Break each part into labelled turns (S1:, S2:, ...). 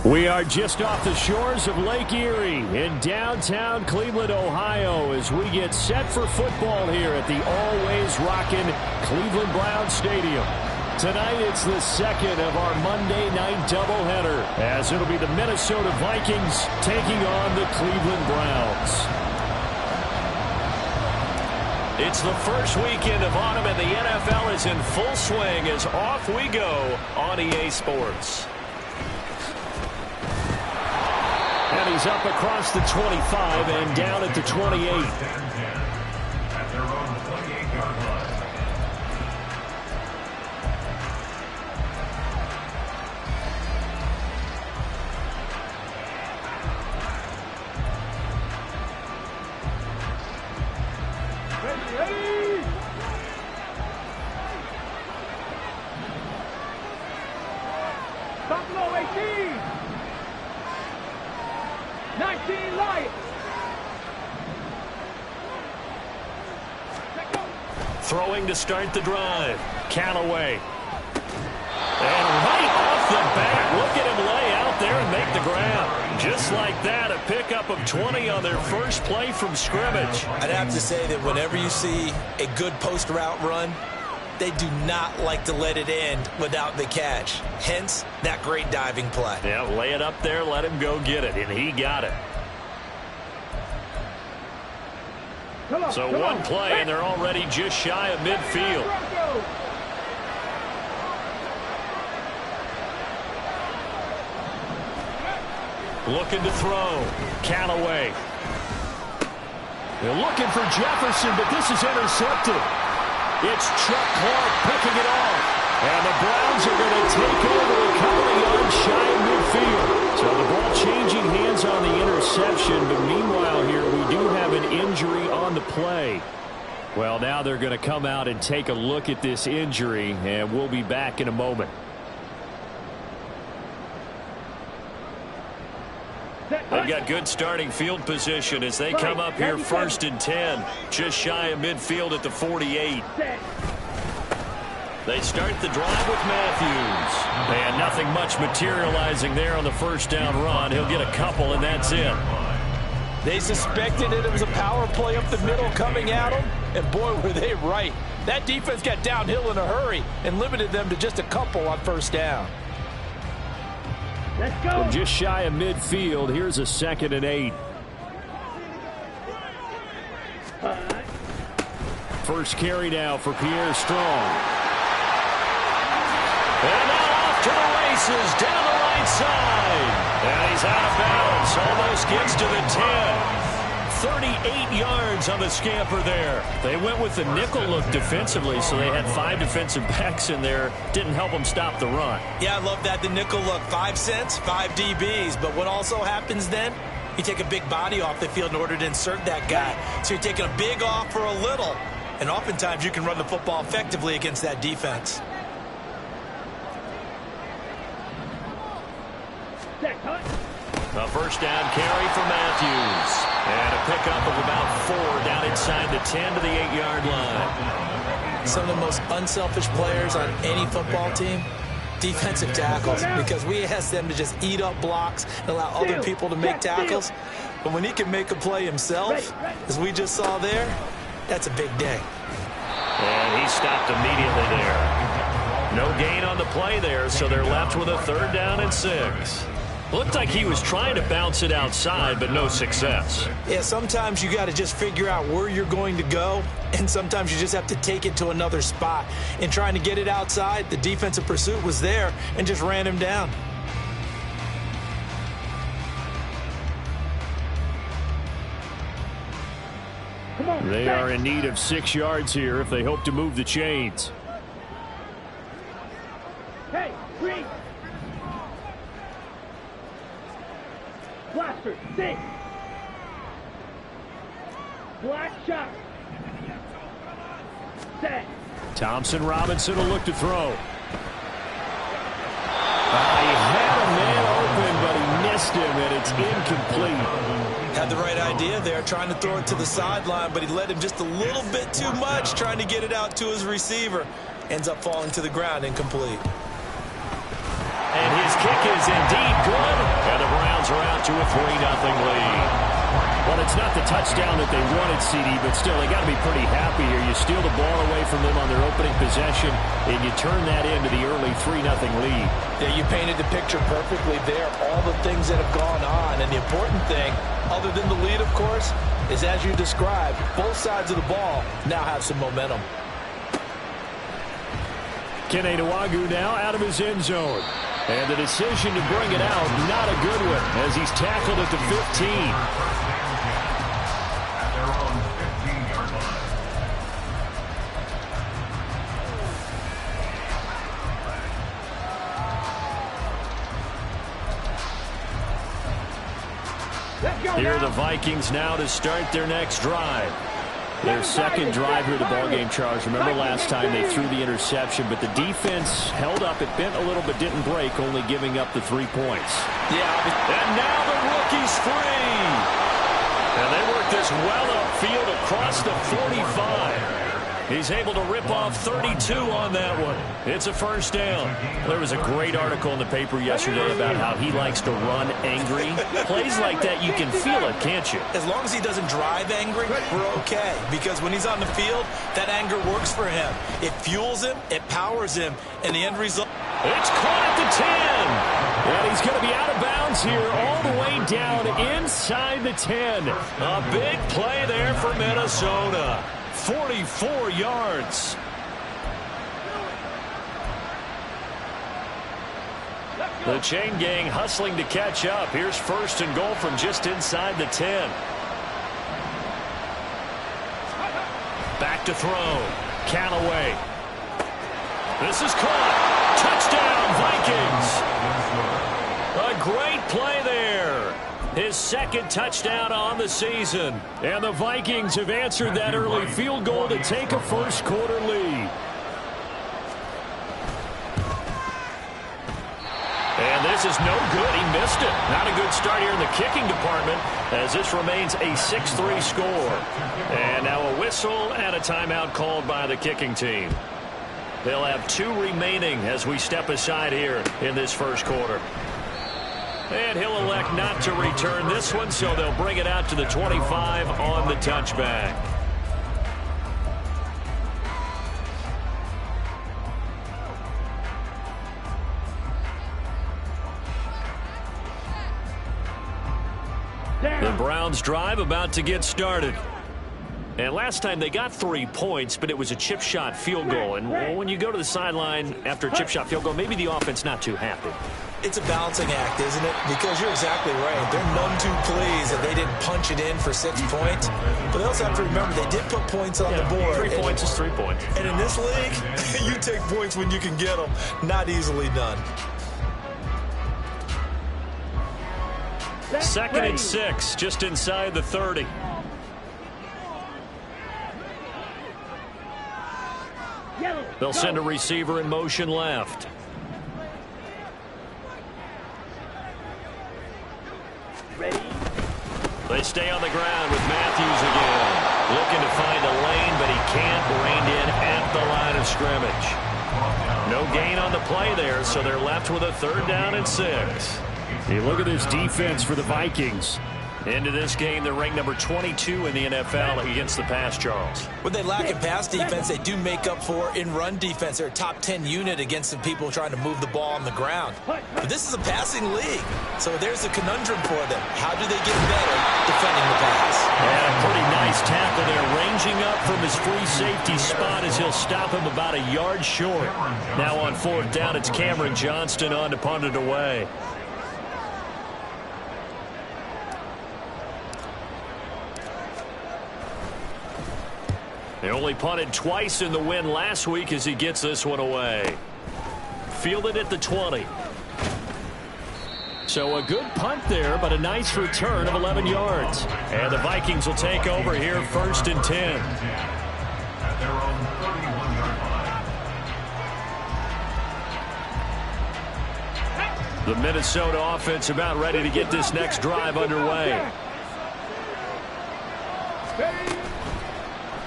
S1: We are just off the shores of Lake Erie in downtown Cleveland, Ohio, as we get set for football here at the always rockin' Cleveland Browns Stadium. Tonight, it's the second of our Monday night doubleheader, as it'll be the Minnesota Vikings taking on the Cleveland Browns. It's the first weekend of autumn, and the NFL is in full swing as off we go on EA Sports. And he's up across the 25 and down at the 28.
S2: At their own 28-yard line.
S3: Ready! Buffalo 18! 19 Lions!
S1: Throwing to start the drive. Callaway. And right off the bat, look at him lay out there and make the grab. Just like that, a pickup of 20 on their first play from scrimmage.
S4: I'd have to say that whenever you see a good post route run, they do not like to let it end without the catch. Hence, that great diving play.
S1: Yeah, lay it up there, let him go get it, and he got it. So one play, and they're already just shy of midfield. Looking to throw. Callaway. They're looking for Jefferson, but this is intercepted. It's Chuck Clark picking it off. And the Browns are going to take over a couple of yards shy of midfield. So the ball changing hands on the interception. But meanwhile here, we do have an injury on the play. Well, now they're going to come out and take a look at this injury, and we'll be back in a moment. They've got good starting field position as they come up here 1st and 10, just shy of midfield at the 48. They start the drive with Matthews. And nothing much materializing there on the first down run. He'll get a couple, and that's it.
S5: They suspected it was a power play up the middle coming at them, and boy, were they right. That defense got downhill in a hurry and limited them to just a couple on first down.
S3: Let's go.
S1: From just shy of midfield, here's a 2nd and 8. First carry now for Pierre Strong. And now off to the races down the right side. And he's out of bounds. Almost gets to the 10. 38 yards on the scamper there. They went with the nickel look defensively, so they had 5 defensive backs in there. Didn't help them stop the run.
S4: Yeah, I love that, the nickel look. 5 cents, 5 DBs. But what also happens then? You take a big body off the field in order to insert that guy. So you're taking a big off for a little. And oftentimes you can run the football effectively against that defense.
S1: A first down carry for Matthews. And a pickup of about 4 down inside the 10 to the 8-yard line.
S4: Some of the most unselfish players on any football team, defensive tackles, because we ask them to just eat up blocks and allow other people to make tackles. But when he can make a play himself, as we just saw there, that's a big day.
S1: And he stopped immediately there. No gain on the play there, so they're left with a 3rd down and 6. Looked like he was trying to bounce it outside, but no success.
S4: Yeah, sometimes you got to just figure out where you're going to go, and sometimes you just have to take it to another spot. In trying to get it outside, the defensive pursuit was there and just ran him down.
S1: They are in need of 6 yards here if they hope to move the chains.
S3: Hey, green. Blaster, 6. Black shot. Set.
S1: Thompson Robinson will look to throw. He had a man open, but he missed him, and it's incomplete.
S4: Had the right idea there, trying to throw it to the sideline, but he led him just a little bit too much, trying to get it out to his receiver. Ends up falling to the ground, incomplete.
S1: And his kick is indeed good. And the Browns are out to a 3-0 lead. Well, it's not the touchdown that they wanted, CD, but still, they got to be pretty happy here. You steal the ball away from them on their opening possession, and you turn that into the early 3-0 lead.
S5: Yeah, you painted the picture perfectly there, all the things that have gone on. And the important thing, other than the lead, of course, is as you described, both sides of the ball now have some momentum.
S1: Kene Nwangwu now out of his end zone. And the decision to bring it out, not a good one, as he's tackled at the 15. Here are the Vikings now to start their next drive. Their second drive here of the ballgame, Charles. Remember last time they threw the interception, but the defense held up. It bent a little but didn't break, only giving up the 3 points.
S5: Yeah,
S1: and now the rookie's free. And they work this well upfield across the 45. He's able to rip off 32 on that one. It's a first down. There was a great article in the paper yesterday about how he likes to run angry. Plays like that, you can feel it, can't you?
S4: As long as he doesn't drive angry, we're okay. Because when he's on the field, that anger works for him. It fuels him, it powers him, and the end result...
S1: It's caught at the 10. And he's going to be out of bounds here all the way down inside the 10. A big play there for Minnesota. 44 yards. The chain gang hustling to catch up. Here's first and goal from just inside the 10. Back to throw. Callaway. This is caught. Touchdown, Vikings. A great play there. His second touchdown on the season. And the Vikings have answered that early field goal to take a first quarter lead. And this is no good. He missed it. Not a good start here in the kicking department as this remains a 6-3 score. And now a whistle and a timeout called by the kicking team. They'll have 2 remaining as we step aside here in this first quarter. And he'll elect not to return this one, so they'll bring it out to the 25 on the touchback. The Browns drive about to get started. And last time they got 3 points, but it was a chip shot field goal. And when you go to the sideline after a chip shot field goal, maybe the offense not too happy.
S4: It's a balancing act, isn't it? Because you're exactly right. They're none too pleased that they didn't punch it in for 6 points. But they also have to remember they did put points on the board.
S1: 3 points is 3 points.
S4: And in this league, you take points when you can get them. Not easily done.
S1: Second and 6, just inside the 30. They'll send a receiver in motion left. They stay on the ground with Matthews again. Looking to find a lane, but he can't. Reined in at the line of scrimmage. No gain on the play there, so they're left with a 3rd down and 6. Hey, look at this defense for the Vikings. Into this game, they're ranked number 22 in the NFL against the pass, Charles.
S4: When they lack in pass defense, they do make up for in run defense. They're a top 10 unit against some people trying to move the ball on the ground. But this is a passing league, so there's a conundrum for them. How do they get better defending the pass?
S1: And a pretty nice tackle there, ranging up from his free safety spot as he'll stop him about a yard short. Now on 4th down, it's Cameron Johnston on to punt it away. They only punted twice in the win last week as he gets this one away. Fielded at the 20. So a good punt there, but a nice return of 11 yards. And the Vikings will take over here 1st and 10.
S2: At their own 31-yard line.
S1: The Minnesota offense about ready to get this next drive underway.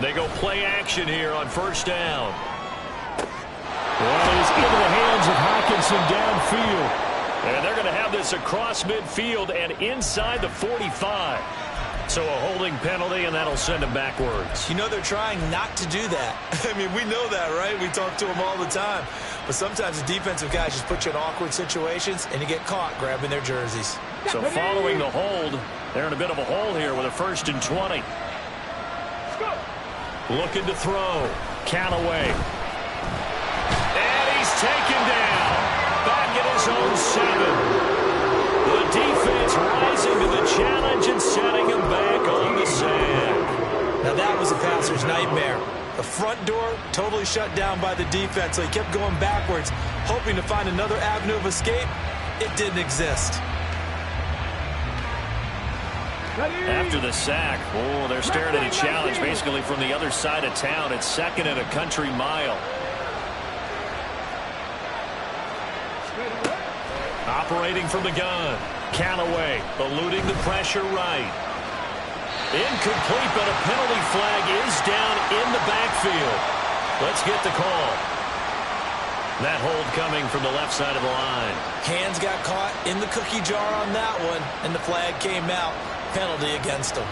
S1: They go play action here on 1st down. Well, it is into the hands of Hockenson downfield. And they're going to have this across midfield and inside the 45. So a holding penalty, and that'll send them backwards.
S4: You know they're trying not to do that. I mean, we know that, right? We talk to them all the time. But sometimes the defensive guys just put you in awkward situations, and you get caught grabbing their jerseys.
S1: So following the hold, they're in a bit of a hole here with a 1st and 20. Looking to throw. Callaway. And he's taken down. Back at his own 7. The defense rising to the challenge and setting him back on the sand.
S4: Now that was a passer's nightmare. The front door totally shut down by the defense, so he kept going backwards, hoping to find another avenue of escape. It didn't exist.
S1: After the sack, they're staring at a challenge basically from the other side of town. It's 2nd and a country mile. Operating from the gun. Callaway eluding the pressure right. Incomplete, but a penalty flag is down in the backfield. Let's get the call. That hold coming from the left side of the line.
S4: Hands got caught in the cookie jar on that one, and the flag came out. Penalty against him.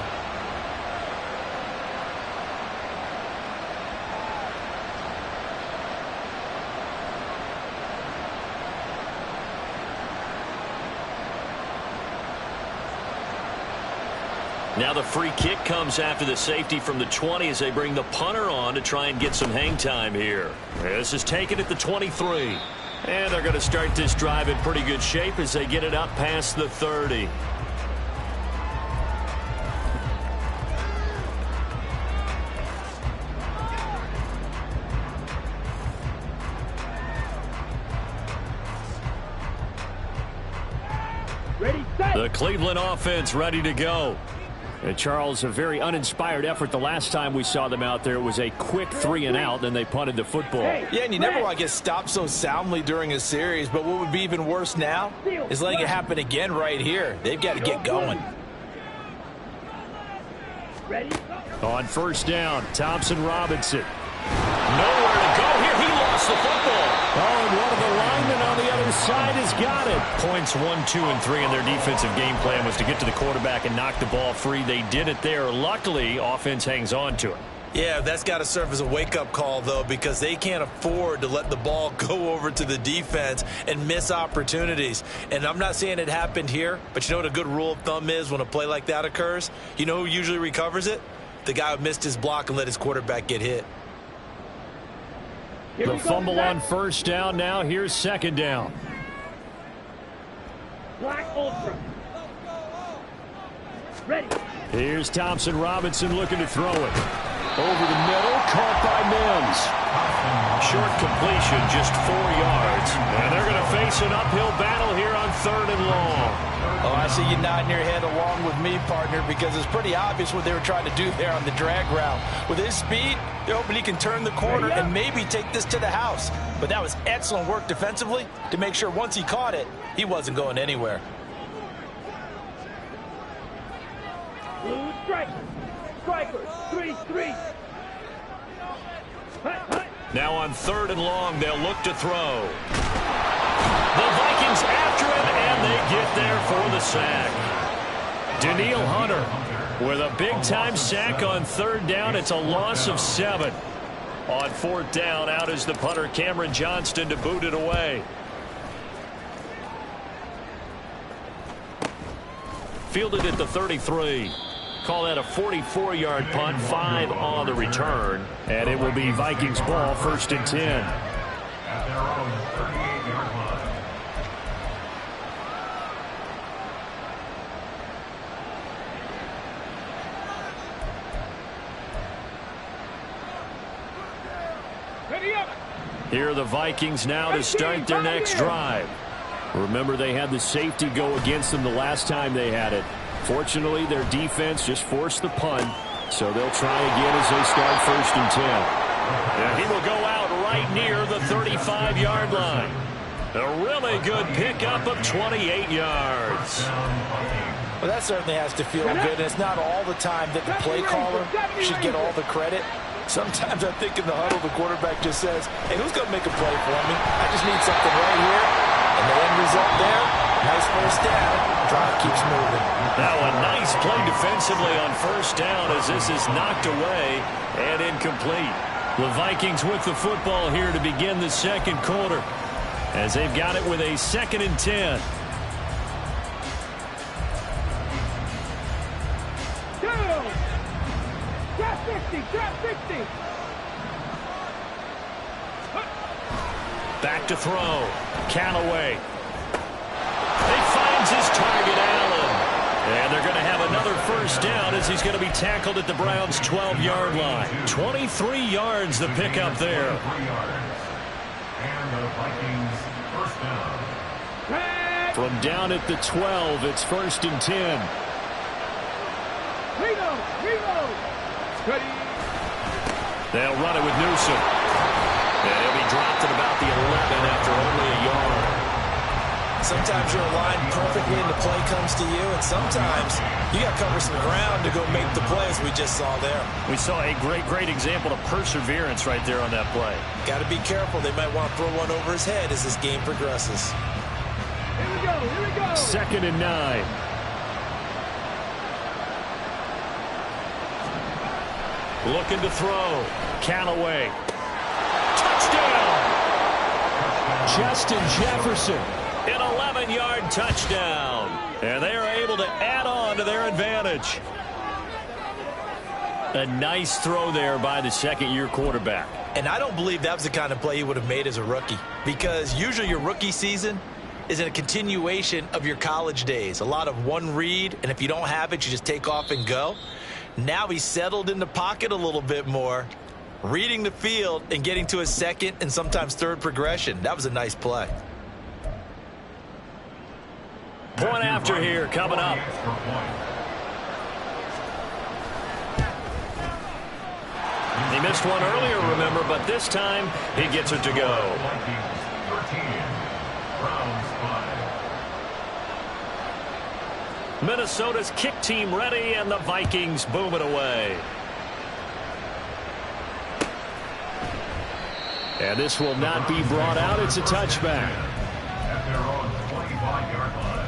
S1: Now the free kick comes after the safety from the 20 as they bring the punter on to try and get some hang time here. This is taken at the 23. And they're going to start this drive in pretty good shape as they get it up past the 30. The Cleveland offense ready to go. And Charles, a very uninspired effort the last time we saw them out there. It was a quick 3 and out, then they punted the football.
S5: Yeah, and you never want to get stopped so soundly during a series, but what would be even worse now is letting it happen again right here. They've got to get going.
S1: On 1st down, Thompson Robinson. Nowhere to go here. He lost the football. Oh, and one of the linemen on the other side has got it. Points 1, 2, and 3 in their defensive game plan was to get to the quarterback and knock the ball free. They did it there. Luckily, offense hangs on to it.
S4: Yeah, that's got to serve as a wake-up call, though, because they can't afford to let the ball go over to the defense and miss opportunities. And I'm not saying it happened here, but you know what a good rule of thumb is when a play like that occurs? You know who usually recovers it? The guy who missed his block and let his quarterback get hit.
S1: The fumble on 1st down. Now here's 2nd down.
S3: Black Ultra. Ready.
S1: Here's Thompson Robinson looking to throw it. Over the middle, caught by Mims. Short completion, just 4 yards. And they're going to face an uphill battle here on 3rd and long.
S5: Oh, I see you nodding your head along with me, partner, because it's pretty obvious what they were trying to do there on the drag route. With his speed, they're hoping he can turn the corner and maybe take this to the house. But that was excellent work defensively to make sure once he caught it, he wasn't going anywhere.
S3: Blue strike. Strikers. 3-3.
S1: Now on 3rd and long, they'll look to throw. The Vikings after him, and they get there for the sack. Daniil Hunter with a big-time sack on 3rd down. It's a loss of 7. On 4th down, out is the punter, Cameron Johnston, to boot it away. Fielded at the 33. Call that a 44-yard punt, 5 on the return. And it will be Vikings ball, 1st and 10.
S2: At their own 38-yard line.
S3: Ready up.
S1: Here are the Vikings now to start their next drive. Remember, they had the safety go against them the last time they had it. Fortunately, their defense just forced the punt, so they'll try again as they start 1st and 10. And he will go out right near the 35-yard line. A really good pickup of 28 yards.
S5: Well, that certainly has to feel good, and it's not all the time that the play caller should get all the credit. Sometimes I think in the huddle, the quarterback just says, hey, who's going to make a play for me? I just need something right here. And the end result there, nice first down. Drive keeps moving.
S1: Now a nice play defensively on first down as this is knocked away and incomplete. The Vikings with the football here to begin the second quarter as they've got it with a 2nd and 10.
S3: Trap 60, trap 60.
S1: Back to throw. Callaway. He finds his target, Allen. And they're going to have another first down as he's going to be tackled at the Browns' 12-yard line. 23 yards the pickup there.
S2: And the Vikings first down.
S1: From down at the 12, it's 1st and 10.
S3: Reload. Ready.
S1: They'll run it with Newsom. And he'll be dropped at about the 11 after only a yard.
S5: Sometimes you're aligned perfectly and the play comes to you, and sometimes you got to cover some ground to go make the play, as we just saw there.
S1: We saw a great example of perseverance right there on that play.
S5: Got to be careful. They might want to throw one over his head as this game progresses.
S3: Here we go.
S1: 2nd and 9. Looking to throw. Callaway. Touchdown! Justin Jefferson. An 11-yard touchdown. And they are able to add on to their advantage. A nice throw there by the second-year quarterback.
S5: And I don't believe that was the kind of play he would have made as a rookie, because usually your rookie season is a continuation of your college days. A lot of one read, and if you don't have it, you just take off and go. Now he's settled in the pocket a little bit more, reading the field and getting to his second and sometimes third progression. That was a nice play.
S1: Point after here coming up. He missed one earlier, remember, but this time he gets it to go. Minnesota's kick team ready, and the Vikings boom it away. And this will not be brought out. It's a touchback.
S2: At their own 25-yard line.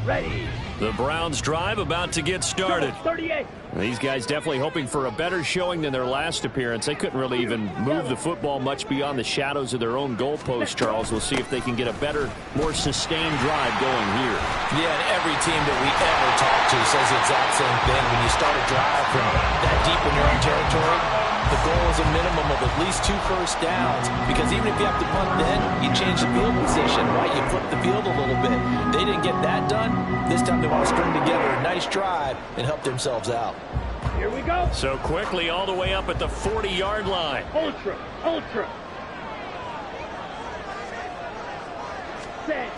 S3: Ready.
S1: The Browns drive about to get started.
S3: 38.
S1: These guys definitely hoping for a better showing than their last appearance. They couldn't really even move the football much beyond the shadows of their own goalpost, Charles. We'll see if they can get a better, more sustained drive going here.
S5: Yeah, and every team that we ever talk to says the exact same thing. When you start a drive from that deep in your own territory, the goal is a minimum of at least 2 first downs, because even if you have to punt then, you change the field position, right? You flip the field a little bit. They didn't get that done. This time they want to string together a nice drive and help themselves out.
S3: Here we go.
S1: So quickly all the way up at the 40-yard line.
S3: Ultra. Set.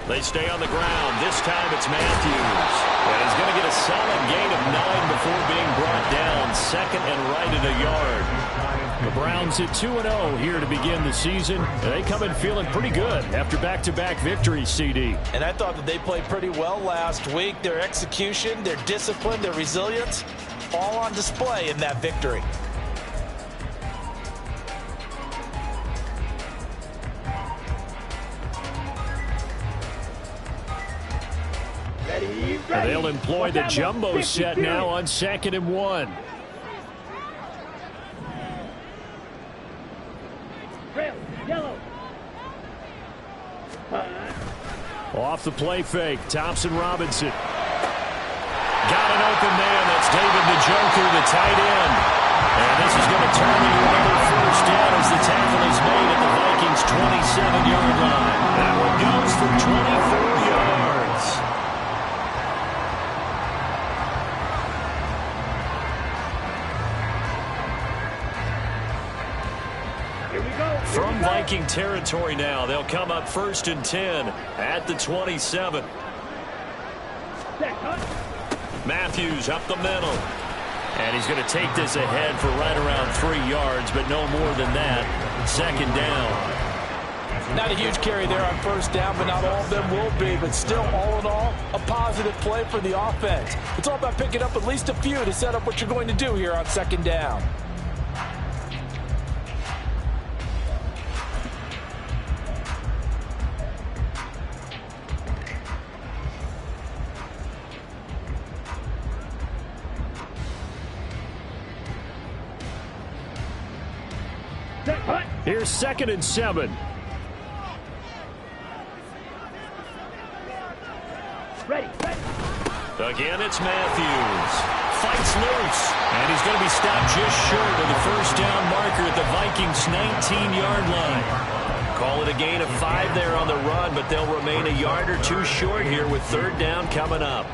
S1: They stay on the ground. This time it's Matthews. And he's going to get a solid gain of 9 before being brought down. 2nd and right at a yard. The Browns at 2-0 here to begin the season. They come in feeling pretty good after back-to-back victories, CD.
S5: And I thought that they played pretty well last week. Their execution, their discipline, their resilience, all on display in that victory.
S3: Ready.
S1: And they'll employ the jumbo set now on 2nd and 1.
S3: Red, yellow.
S1: Off the play fake, Thompson Robinson. Got an open man. That's David the Joker, the tight end. And this is going to turn into another first down as the tackle is made at the Vikings' 27-yard line. That one goes for 24 yards. From Viking territory now, they'll come up 1st and 10 at the 27. Matthews up the middle. And he's going to take this ahead for right around 3 yards, but no more than that. 2nd down.
S5: Not a huge carry there on first down, but not all of them will be. But still, all in all, a positive play for the offense. It's all about picking up at least a few to set up what you're going to do here on second down.
S1: Here's 2nd and 7.
S3: Ready.
S1: Again, it's Matthews. Fights loose. And he's going to be stopped just short of the first down marker at the Vikings' 19-yard line. Call it a gain of 5 there on the run, but they'll remain a yard or 2 short here with 3rd down coming up.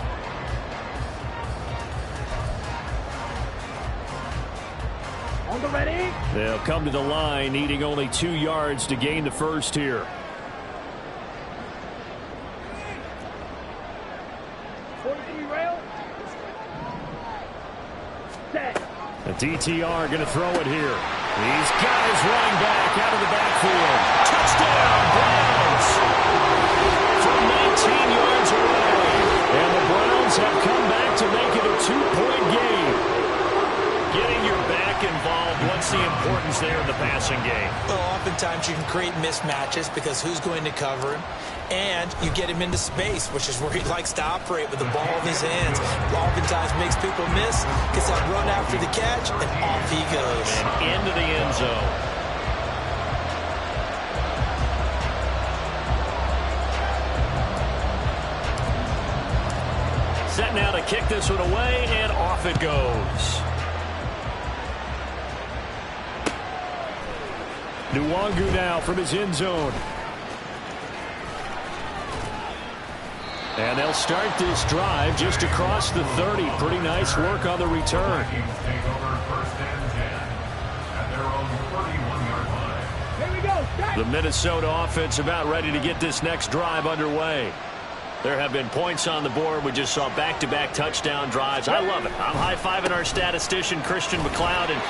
S3: On the ready.
S1: They'll come to the line, needing only 2 yards to gain the first here.
S3: 43 rail. Set.
S1: The DTR going to throw it here. These guys running back out of the backfield. Touchdown, Browns! From 19 yards away. And the Browns have come back to make it a 2-point game. Getting your back involved, what's the importance there in the passing game?
S4: Well, oftentimes you can create mismatches because who's going to cover him? And you get him into space, which is where he likes to operate with the ball in his hands. Oftentimes makes people miss, gets that run after the catch, and off he goes.
S1: And into the end zone. Set now to kick this one away, and off it goes. Nwangu now from his end zone. And they'll start this drive just across the 30. Pretty nice work on the return.
S2: Vikings take over 1st and 10 at their own 31-yard line.
S3: Here we go. Start.
S1: The Minnesota offense about ready to get this next drive underway. There have been points on the board. We just saw back-to-back touchdown drives. I love it. I'm high-fiving our statistician, Christian McLeod, and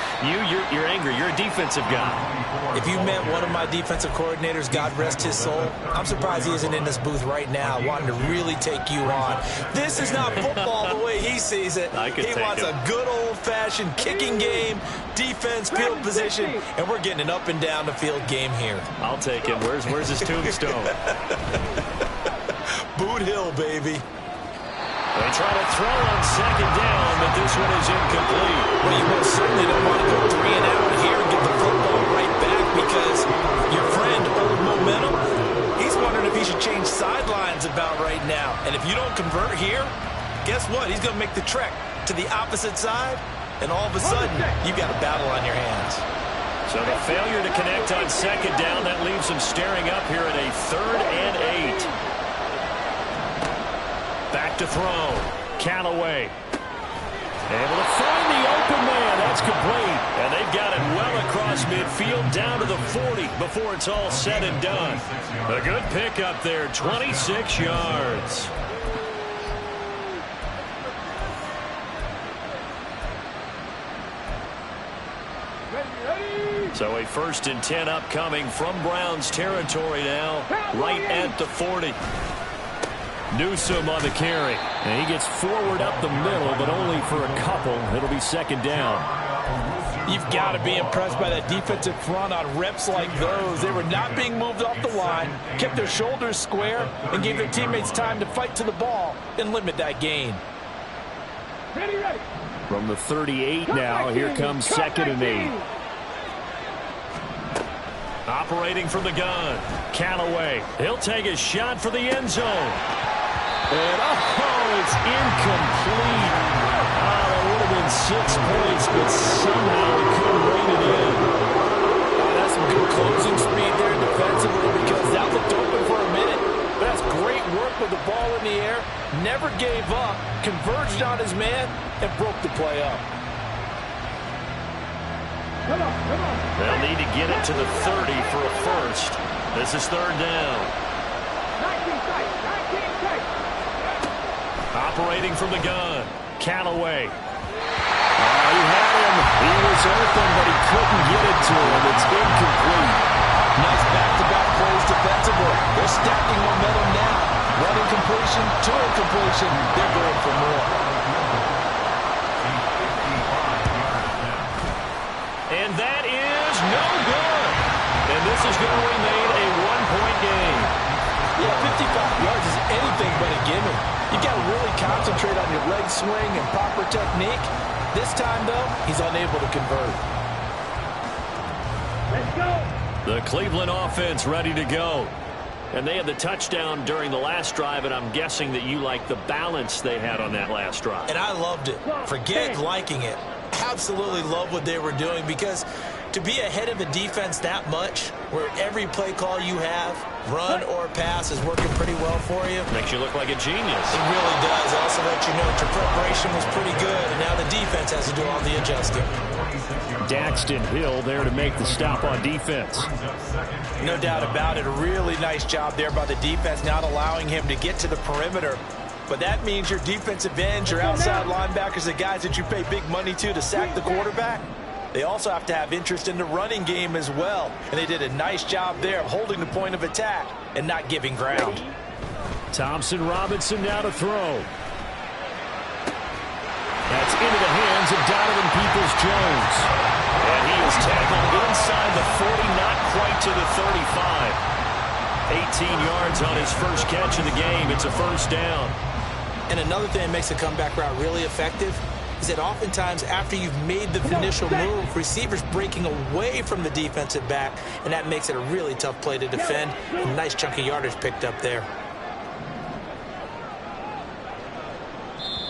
S1: you're angry. You're a defensive guy.
S4: If you met one of my defensive coordinators, God rest his soul, I'm surprised he isn't in this booth right now wanting to really take you on. This is not football the way he sees it. He wants a good old-fashioned kicking game, defense, field position, and we're getting an up-and-down-the-field game here.
S1: I'll take him. Where's his tombstone?
S4: Boot Hill, baby.
S1: They try to throw on 2nd down, but this one is incomplete.
S4: Well, you most certainly don't want to go 3 and out here and get the football right back because your friend, Old Momentum, he's wondering if he should change sidelines about right now. And if you don't convert here, guess what? He's going to make the trek to the opposite side, and all of a sudden, you've got a battle on your hands.
S1: So the failure to connect on 2nd down, that leaves them staring up here at a 3rd and 8. Back to throw. Callaway. Able to find the open man. That's complete. And they've got it well across midfield down to the 40 before it's all said and done. A good pickup there. 26 yards. So a 1st and 10 upcoming from Browns territory now. Right at the 40. Newsome on the carry. And he gets forward up the middle, but only for a couple. It'll be 2nd down.
S5: You've got to be impressed by that defensive front on reps like those. They were not being moved off the line, kept their shoulders square, and gave their teammates time to fight to the ball and limit that gain.
S3: Ready.
S1: From the 38 now, here comes 2nd and 8. Operating from the gun. Callaway. He'll take a shot for the end zone. And, it's incomplete. That would have been 6 points, but somehow he couldn't rein it in.
S5: That's some good closing speed there defensively because that looked open for a minute. But that's great work with the ball in the air. Never gave up, converged on his man, and broke the play up.
S3: Come on.
S1: They'll need to get it to the 30 for a first. This is 3rd down.
S3: 19 tight.
S1: Operating from the gun. Callaway. He had him. He was open, but he couldn't get it to him. It's incomplete.
S5: Nice back-to-back plays to stacking momentum now. One incompletion, two incompletion. They're going for more.
S1: And that is no good. And this is going to remain a one-point game.
S5: Yeah, 55 yards is anything but a gimme. You've got to really concentrate on your leg swing and proper technique. This time, though, he's unable to convert.
S3: Let's go.
S1: The Cleveland offense ready to go. And they had the touchdown during the last drive, and I'm guessing that you like the balance they had on that last drive.
S5: And I loved it. Forget liking it. Absolutely love what they were doing, because to be ahead of a defense that much, where every play call you have, run or pass, is working pretty well for you.
S1: Makes you look like a genius.
S5: It really does. Also let you know that your preparation was pretty good, and now the defense has to do all the adjusting.
S1: Daxton Hill there to make the stop on defense.
S5: No doubt about it. A really nice job there by the defense, not allowing him to get to the perimeter. But that means your defensive ends, your outside linebackers, the guys that you pay big money to sack the quarterback, they also have to have interest in the running game as well. And they did a nice job there of holding the point of attack and not giving ground.
S1: Thompson Robinson now to throw. That's into the hands of Donovan Peoples-Jones. And he is tackled inside the 40, not quite to the 35. 18 yards on his first catch of the game. It's a first down.
S4: And another thing that makes a comeback route really effective is that oftentimes after you've made the initial move, receivers breaking away from the defensive back, and that makes it a really tough play to defend. A nice chunk of yardage picked up there.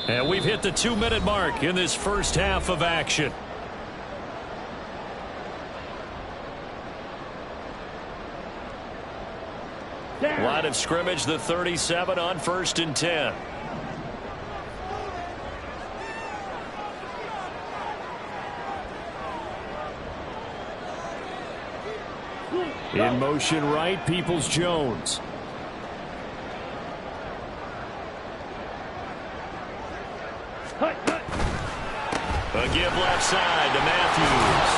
S1: And we've hit the 2-minute mark in this first half of action. Line of scrimmage, the 37 on 1st and 10. In motion right, Peoples-Jones. A give left side to Matthews.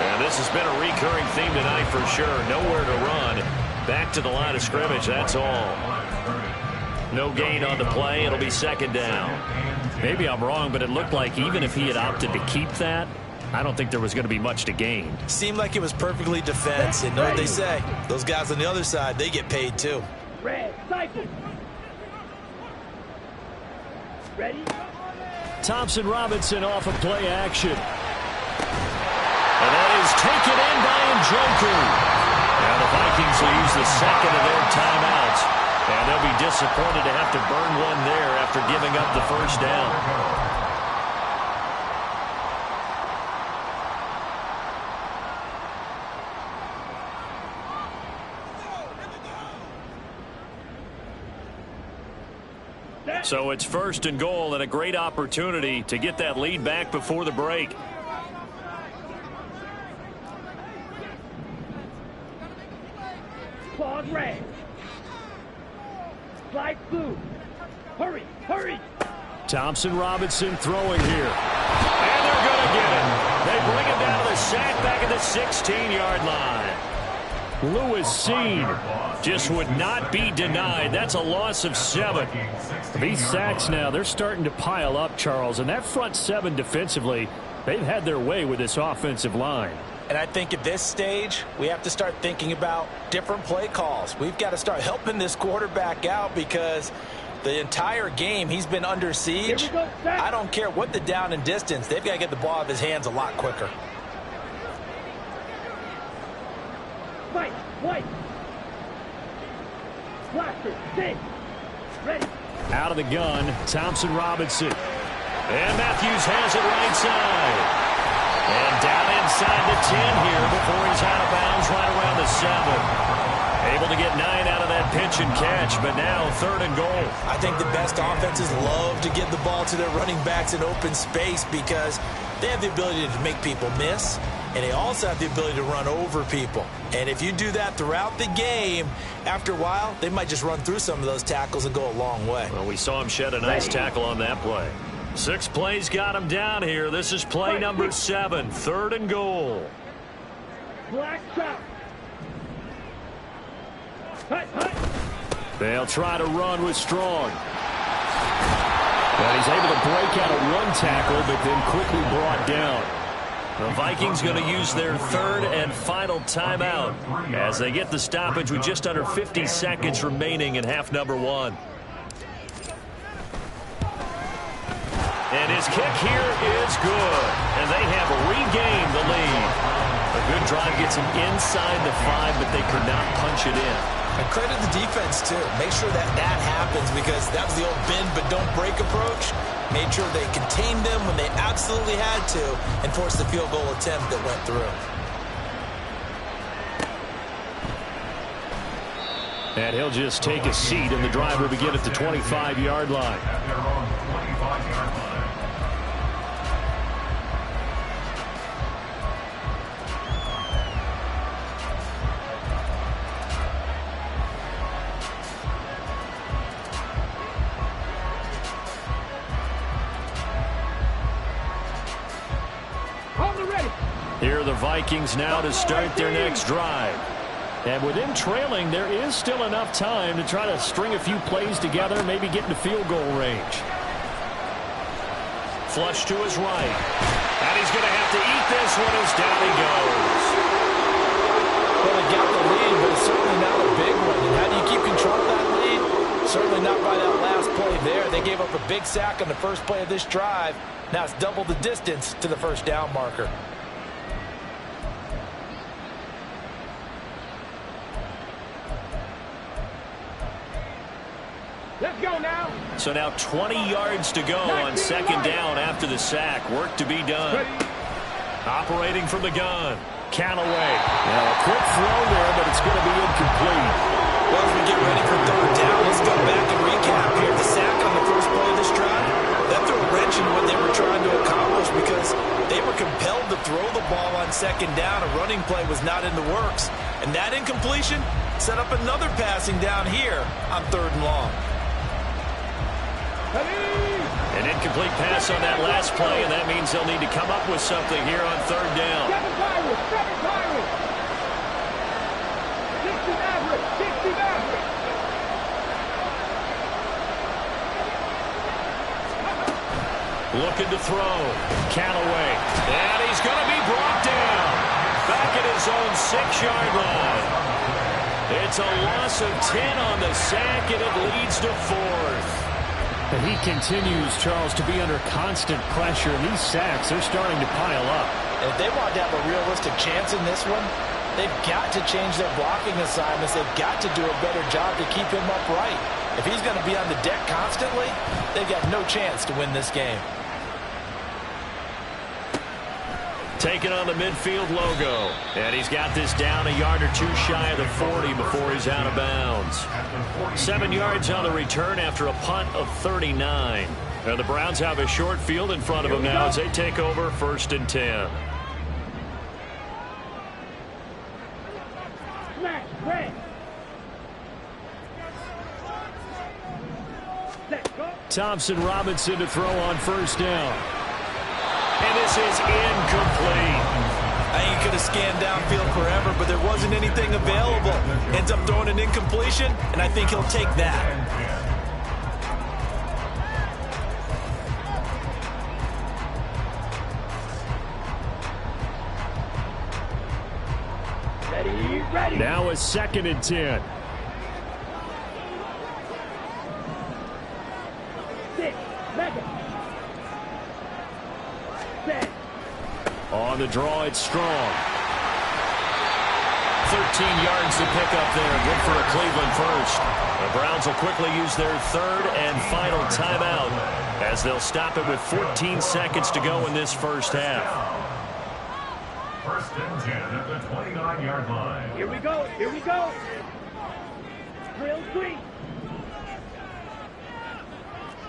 S1: And this has been a recurring theme tonight for sure. Nowhere to run. Back to the line of scrimmage, that's all. No gain on the play. It'll be second down. Maybe I'm wrong, but it looked like even if he had opted to keep that, I don't think there was going to be much to gain.
S5: Seemed like it was perfectly defense. And know what they say? Those guys on the other side, they get paid too.
S3: Red, cycle. Ready?
S1: Thompson Robinson off of play action. And that is taken in by Njoku. Now the Vikings will use the second of their timeouts. And they'll be disappointed to have to burn one there after giving up the first down. So it's 1st and goal, and a great opportunity to get that lead back before the break.
S3: Claude red. Slide blue. Hurry, hurry.
S1: Thompson Robinson throwing here. And they're going to get it. They bring him down to the sack back at the 16-yard line. Lewis Seen just would not be denied. That's a loss of 7. These sacks now, they're starting to pile up, Charles. And that front 7 defensively, they've had their way with this offensive line.
S5: And I think at this stage, we have to start thinking about different play calls. We've got to start helping this quarterback out because the entire game he's been under siege. I don't care what the down and distance. They've got to get the ball out of his hands a lot quicker.
S3: Fight, white. Blaster, sit. Ready.
S1: Out of the gun, Thompson Robinson. And Matthews has it right side. And down inside the 10 here before he's out of bounds right around the 7. Able to get 9 out of that pitch and catch, but now 3rd and goal.
S5: I think the best offenses love to get the ball to their running backs in open space because they have the ability to make people miss, and they also have the ability to run over people. And if you do that throughout the game, after a while, they might just run through some of those tackles and go a long way.
S1: Well, we saw him shed a nice tackle on that play. 6 plays got him down here. This is play number 7, 3rd and goal.
S3: Black trap. Hut, hut.
S1: They'll try to run with Strong. And he's able to break out of one tackle, but then quickly brought down. The Vikings going to use their third and final timeout as they get the stoppage with just under 50 seconds remaining in half number one. And his kick here is good. And they have regained the lead. A good drive gets him inside the 5, but they could not punch it in.
S4: And credit the defense, too. Make sure that happens because that was the old bend but don't break approach. Made sure they contained them when they absolutely had to and forced the field goal attempt that went through.
S1: And he'll just take a seat, and the drive will begin at the 25-yard line.
S2: At their own 25-yard line.
S1: Here are the Vikings now to start their next drive. And with them trailing, there is still enough time to try to string a few plays together, maybe get into field goal range. Flush to his right. And he's going to have to eat this one as down he goes.
S4: Well, they got the lead, but it's certainly not a big one. And how do you keep control of that lead? Certainly not by that last play there. They gave up a big sack on the first play of this drive. Now it's double the distance to the first down marker.
S3: Let's go now.
S1: So now 20 yards to go on second down after the sack. Work to be done. Operating from the gun. Callaway. Now a quick throw there, but it's going to be incomplete.
S4: Well, as we get ready for third down, let's go back and recap here. The sack on the first play of this drive, that threw a wrench in what they were trying to accomplish because they were compelled to throw the ball on second down. A running play was not in the works. And that incompletion set up another passing down here on third and long.
S1: An incomplete pass on that last play, and that means they'll need to come up with something here on third down.
S3: 7 Pirates. 60 Mavericks. 60 Mavericks.
S1: Looking to throw. Callaway. And he's going to be brought down. Back at his own 6-yard line. It's a loss of 10 on the sack, and it leads to fourth.
S6: And he continues, Charles, to be under constant pressure. And these sacks, they're starting to pile up.
S4: And if they want to have a realistic chance in this one, they've got to change their blocking assignments. They've got to do a better job to keep him upright. If he's going to be on the deck constantly, they've got no chance to win this game.
S1: Taking on the midfield logo. And he's got this down a yard or two shy of the 40 before he's out of bounds. 7 yards on the return after a punt of 39. And the Browns have a short field in front of them now as they take over 1st and 10.
S3: Smash, red. Let's go.
S1: Thompson Robinson to throw on 1st down. And this is incomplete.
S4: I think he could have scanned downfield forever, but there wasn't anything available. Ends up throwing an incompletion, and I think he'll take that.
S3: Ready.
S1: Now a 2nd and 10.
S3: 6 seconds. 10.
S1: On the draw, it's Strong. 13 yards to pick up there. Good for a Cleveland first. The Browns will quickly use their third and final timeout as they'll stop it with 14 seconds to go in this first half.
S2: 1st and 10 at the 29-yard line.
S3: Here we go. Here we go. Drill 3.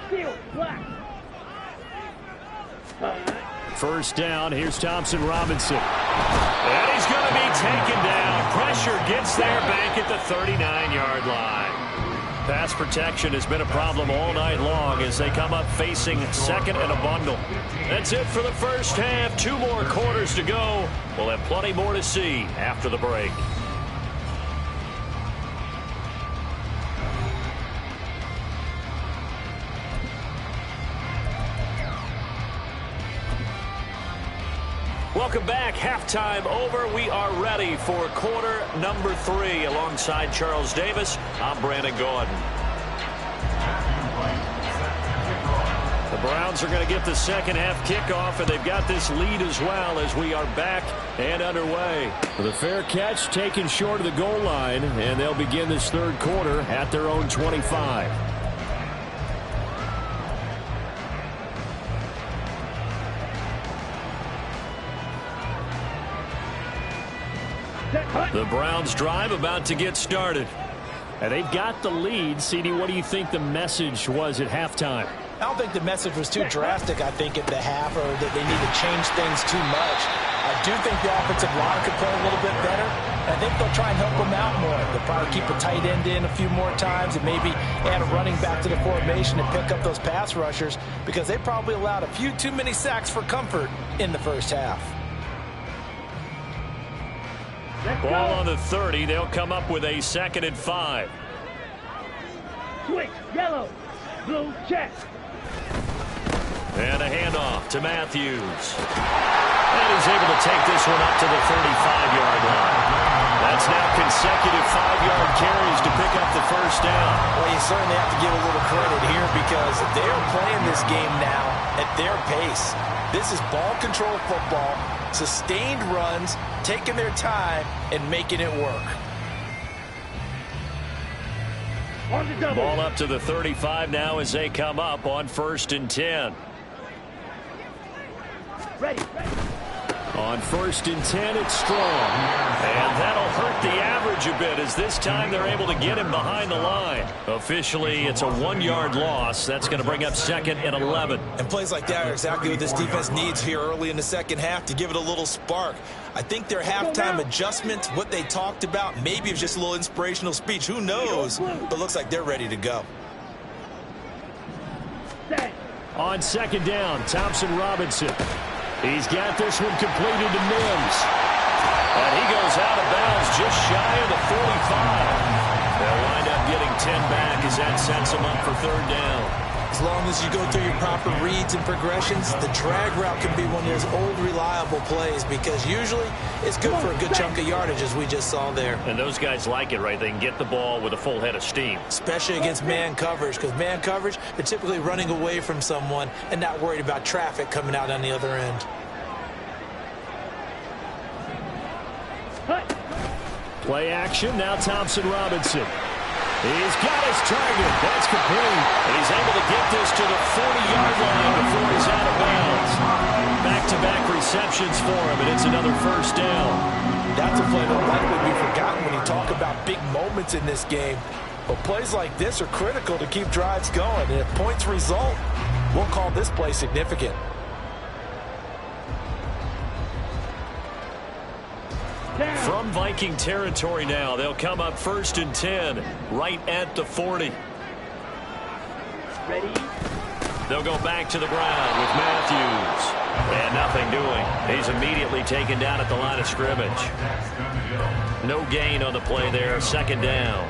S3: Steel black.
S1: 1st down. Here's Thompson Robinson. And he's going to be taken down. Pressure gets there back at the 39-yard line. Pass protection has been a problem all night long as they come up facing 2nd and a bundle. That's it for the first half. 2 more quarters to go. We'll have plenty more to see after the break. Welcome back. Halftime over. We are ready for quarter number 3. Alongside Charles Davis, I'm Brandon Gordon. The Browns are going to get the second half kickoff, and they've got this lead as well as we are back and underway. The fair catch taken short of the goal line, and they'll begin this third quarter at their own 25. The Browns drive about to get started. And they've got the lead. CD, what do you think the message was at halftime?
S5: I don't think the message was too drastic, I think, at the half, or that they need to change things too much. I do think the offensive line could play a little bit better. I think they'll try and help them out more. They'll probably keep a tight end in a few more times and maybe add a running back to the formation and pick up those pass rushers, because they probably allowed a few too many sacks for comfort in the first half.
S1: Ball on the 30. They'll come up with a 2nd and 5.
S3: Switch, yellow, blue, check.
S1: And a handoff to Matthews. And he's able to take this one up to the 35-yard line. That's now consecutive 5-yard carries to pick up the first down.
S5: Well, you certainly have to give a little credit here, because they're playing this game now at their pace. This is ball control football, sustained runs, taking their time and making it work.
S3: On the double.
S1: Ball up to the 35 now as they come up on 1st and 10.
S3: Ready.
S1: On 1st and 10, it's Strong. And that'll hurt the average a bit, as this time they're able to get him behind the line. Officially, it's a 1-yard loss. That's going to bring up 2nd and 11.
S5: And plays like that are exactly what this defense needs here early in the second half to give it a little spark. I think their halftime adjustments, what they talked about, maybe it was just a little inspirational speech. Who knows? But looks like they're ready to go.
S1: On 2nd down, Thompson Robinson. He's got this one completed to Mims. And he goes out of bounds just shy of the 45. They'll wind up getting 10 back as that sets them up for 3rd down.
S5: As long as you go through your proper reads and progressions, the drag route can be one of those old reliable plays, because usually it's good for a good chunk of yardage, as we just saw there.
S1: And those guys like it, right? They can get the ball with a full head of steam.
S5: Especially against man coverage, because man coverage, they're typically running away from someone and not worried about traffic coming out on the other end.
S1: Play action, now Thompson Robinson. He's got his target. That's complete. And he's able to get this to the 40-yard line before he's out of bounds. Back-to-back receptions for him, and it's another 1st down.
S5: That's a play that'll likely be forgotten when you talk about big moments in this game. But plays like this are critical to keep drives going. And if points result, we'll call this play significant.
S1: From Viking territory now, they'll come up 1st and 10, right at the 40.
S3: Ready.
S1: They'll go back to the ground with Matthews. And nothing doing. He's immediately taken down at the line of scrimmage. No gain on the play there, 2nd down.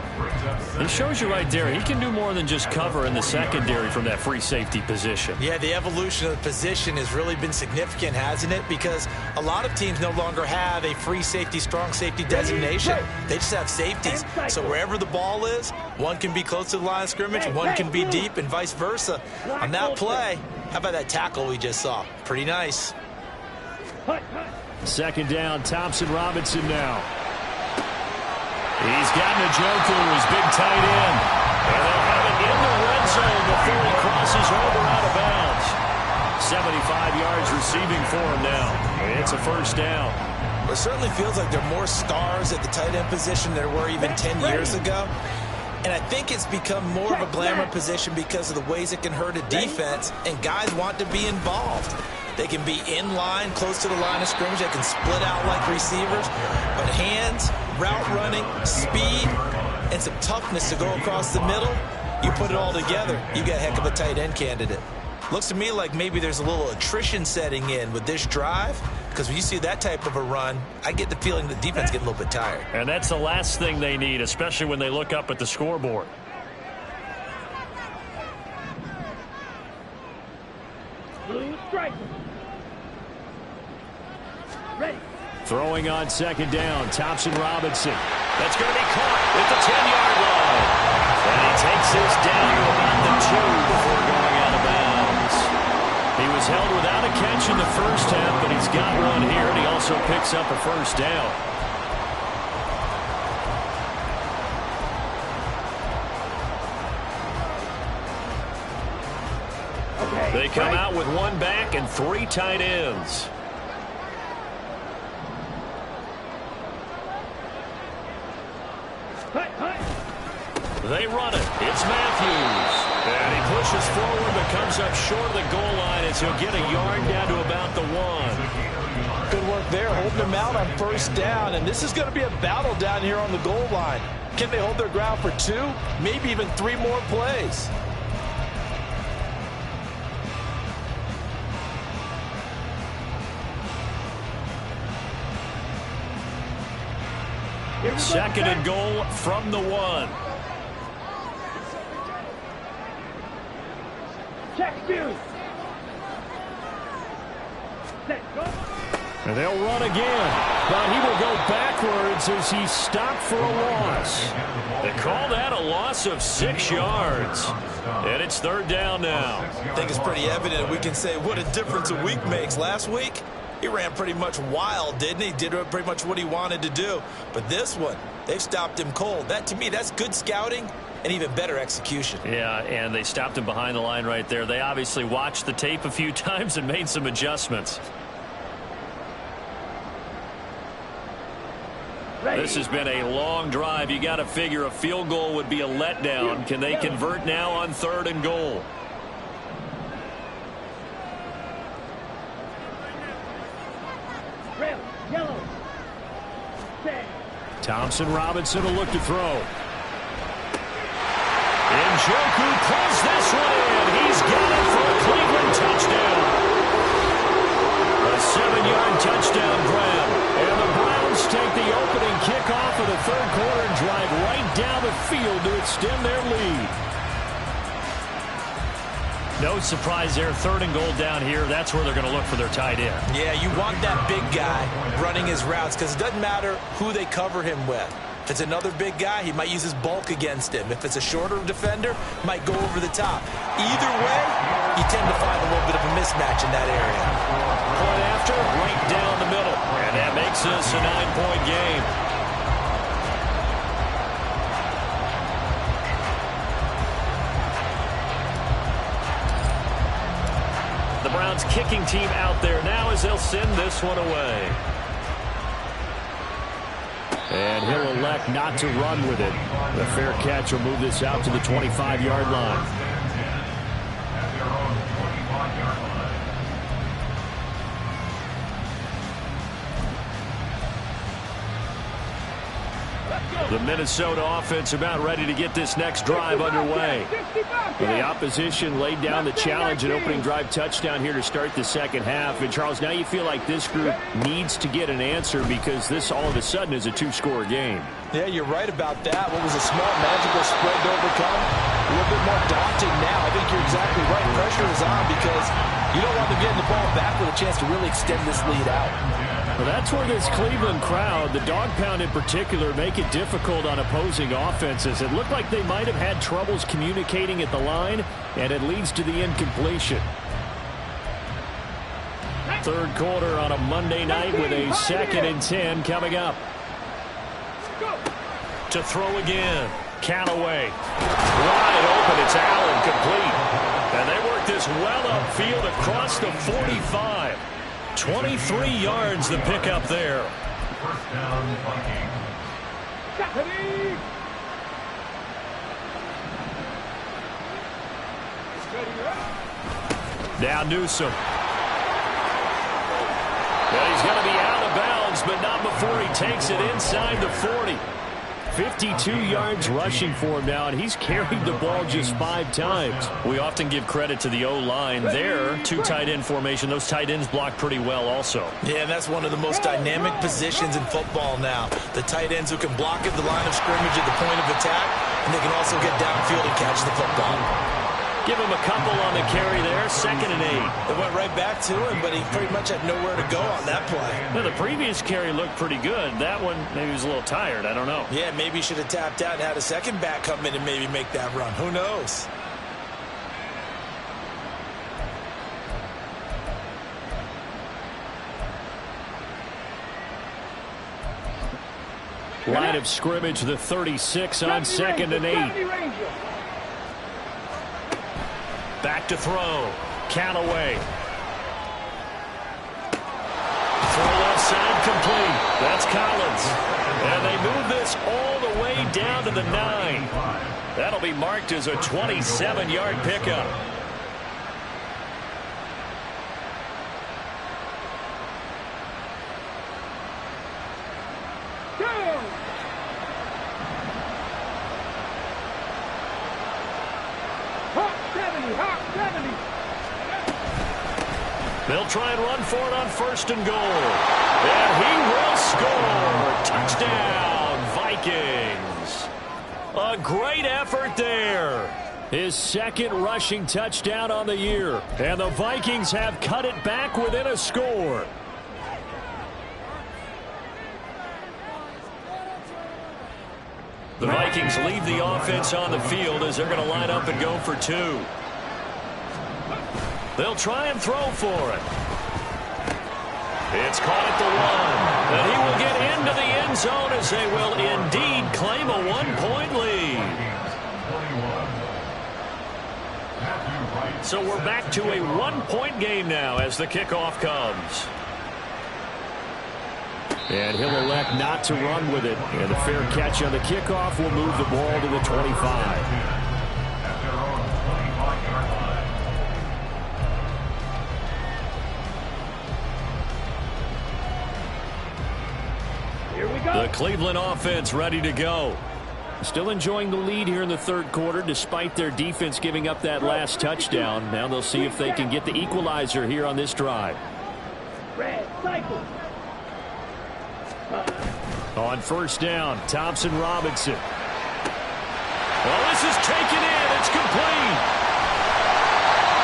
S1: It shows you right there, he can do more than just cover in the secondary from that free safety position.
S5: Yeah, the evolution of the position has really been significant, hasn't it? Because a lot of teams no longer have a free safety, strong safety designation. They just have safeties. So wherever the ball is, one can be close to the line of scrimmage, one can be deep, and vice versa. On that play, how about that tackle we just saw? Pretty nice.
S1: 2nd down, Thompson Robinson now. He's got Njoku, his big tight end. And they'll have it in the red zone before he crosses over out of bounds. 75 yards receiving for him now. It's a 1st down.
S5: It certainly feels like there are more stars at the tight end position than there were even 10 years ago. And I think it's become more of a glamour position because of the ways it can hurt a defense, and guys want to be involved. They can be in line, close to the line of scrimmage. They can split out like receivers. But hands, route running, speed, and some toughness to go across the middle, you put it all together, you got a heck of a tight end candidate. Looks to me like maybe there's a little attrition setting in with this drive, because when you see that type of a run, I get the feeling the defense getting a little bit tired.
S1: And that's the last thing they need, especially when they look up at the scoreboard.
S3: Blue strike.
S6: Throwing on second down, Thompson Robinson. That's going to be caught at the 10-yard line. And he takes this down to about the 2 before going out of bounds. He was held without a catch in the first half, but he's got one here, and he also picks up a first down. They come out with one back and 3 tight ends. They run it. It's Matthews. And he pushes forward but comes up short of the goal line as he'll get a yard down to about the 1.
S5: Good work there, holding them out on first down. And this is going to be a battle down here on the goal line. Can they hold their ground for 2, maybe even 3 more plays?
S6: Second and goal from the 1.
S3: Check 2. Set, go.
S6: And they'll run again. But he will go backwards as he's stopped for a loss. They call that a loss of 6 yards. And it's third down now.
S4: I think it's pretty evident. We can say what a difference a week makes. Last week, he ran pretty much wild, didn't he? Did pretty much what he wanted to do. But this one, they've stopped him cold. That, to me, that's good scouting and even better execution.
S6: Yeah, and they stopped him behind the line right there. They obviously watched the tape a few times and made some adjustments. This has been a long drive. You got to figure a field goal would be a letdown. Can they convert now on third and goal?
S3: Red, yellow. Set.
S6: Thompson Robinson will look to throw. Njoku pulls this one in. He's got it for a Cleveland touchdown. A 7-yard touchdown grab. And the Browns take the opening kickoff of the third quarter and drive right down the field to extend their lead. No surprise there. Third and goal down here. That's where they're going to look for their tight end.
S4: Yeah, you want that big guy running his routes because it doesn't matter who they cover him with. If it's another big guy, he might use his bulk against him. If it's a shorter defender, might go over the top. Either way, you tend to find a little bit of a mismatch in that area.
S6: Point after, right down the middle. And that makes this a 9-point game. The Browns kicking team out there now as they'll send this one away. And he'll elect not to run with it. The fair catch will move this out to the 25-yard line. The Minnesota offense about ready to get this next drive underway. The opposition laid down the challenge and opening drive touchdown here to start the second half. And, Charles, now you feel like this group needs to get an answer because this all of a sudden is a 2-score game.
S5: Yeah, you're right about that. What was a small, manageable spread to overcome? A little bit more daunting now. I think you're exactly right. Pressure is on because you don't want them getting the ball back with a chance to really extend this lead out.
S6: Well, that's where this Cleveland crowd, the dog pound in particular, make it difficult on opposing offenses. It looked like they might have had troubles communicating at the line, and it leads to the incompletion. Third quarter on a Monday night with a 2nd and 10 coming up. To throw again. Callaway. Wide open. It's Allen complete. And they work this well upfield across the 45. 23 yards the pickup there.
S2: First down, Vikings.
S6: Now Newsome. Well, he's going to be out of bounds, but not before he takes it inside the 40. 52 yards rushing for him now, and he's carried the ball just 5 times. We often give credit to the O-line there. 2 tight end formation. Those tight ends block pretty well also.
S4: Yeah, and that's one of the most dynamic positions in football now. The tight ends who can block at the line of scrimmage at the point of attack, and they can also get downfield and catch the football.
S6: Give him a couple on the carry there, 2nd and 8.
S4: It went right back to him, but he pretty much had nowhere to go on that play.
S6: Well, the previous carry looked pretty good. That one, maybe he was a little tired. I don't know.
S4: Yeah, maybe he should have tapped out and had a second back come in and maybe make that run. Who knows?
S6: Line of scrimmage, the 36 on 2nd and 8. Back to throw. Callaway. Throw left side complete. That's Collins. And they move this all the way down to the 9. That'll be marked as a 27-yard pickup. They'll try and run for it on 1st and goal. And he will score. Touchdown, Vikings. A great effort there. His 2nd rushing touchdown on the year. And the Vikings have cut it back within a score. The Vikings leave the offense on the field as they're going to line up and go for 2. They'll try and throw for it. It's caught at the 1. And he will get into the end zone as they will indeed claim a 1-point lead. So we're back to a 1-point game now as the kickoff comes. And he'll elect not to run with it. And a fair catch on the kickoff will move the ball to the 25. The Cleveland offense ready to go. Still enjoying the lead here in the 3rd quarter despite their defense giving up that last touchdown. Now they'll see if they can get the equalizer here on this drive. On 1st down, Thompson-Robinson. Well, this is taken in. It's complete.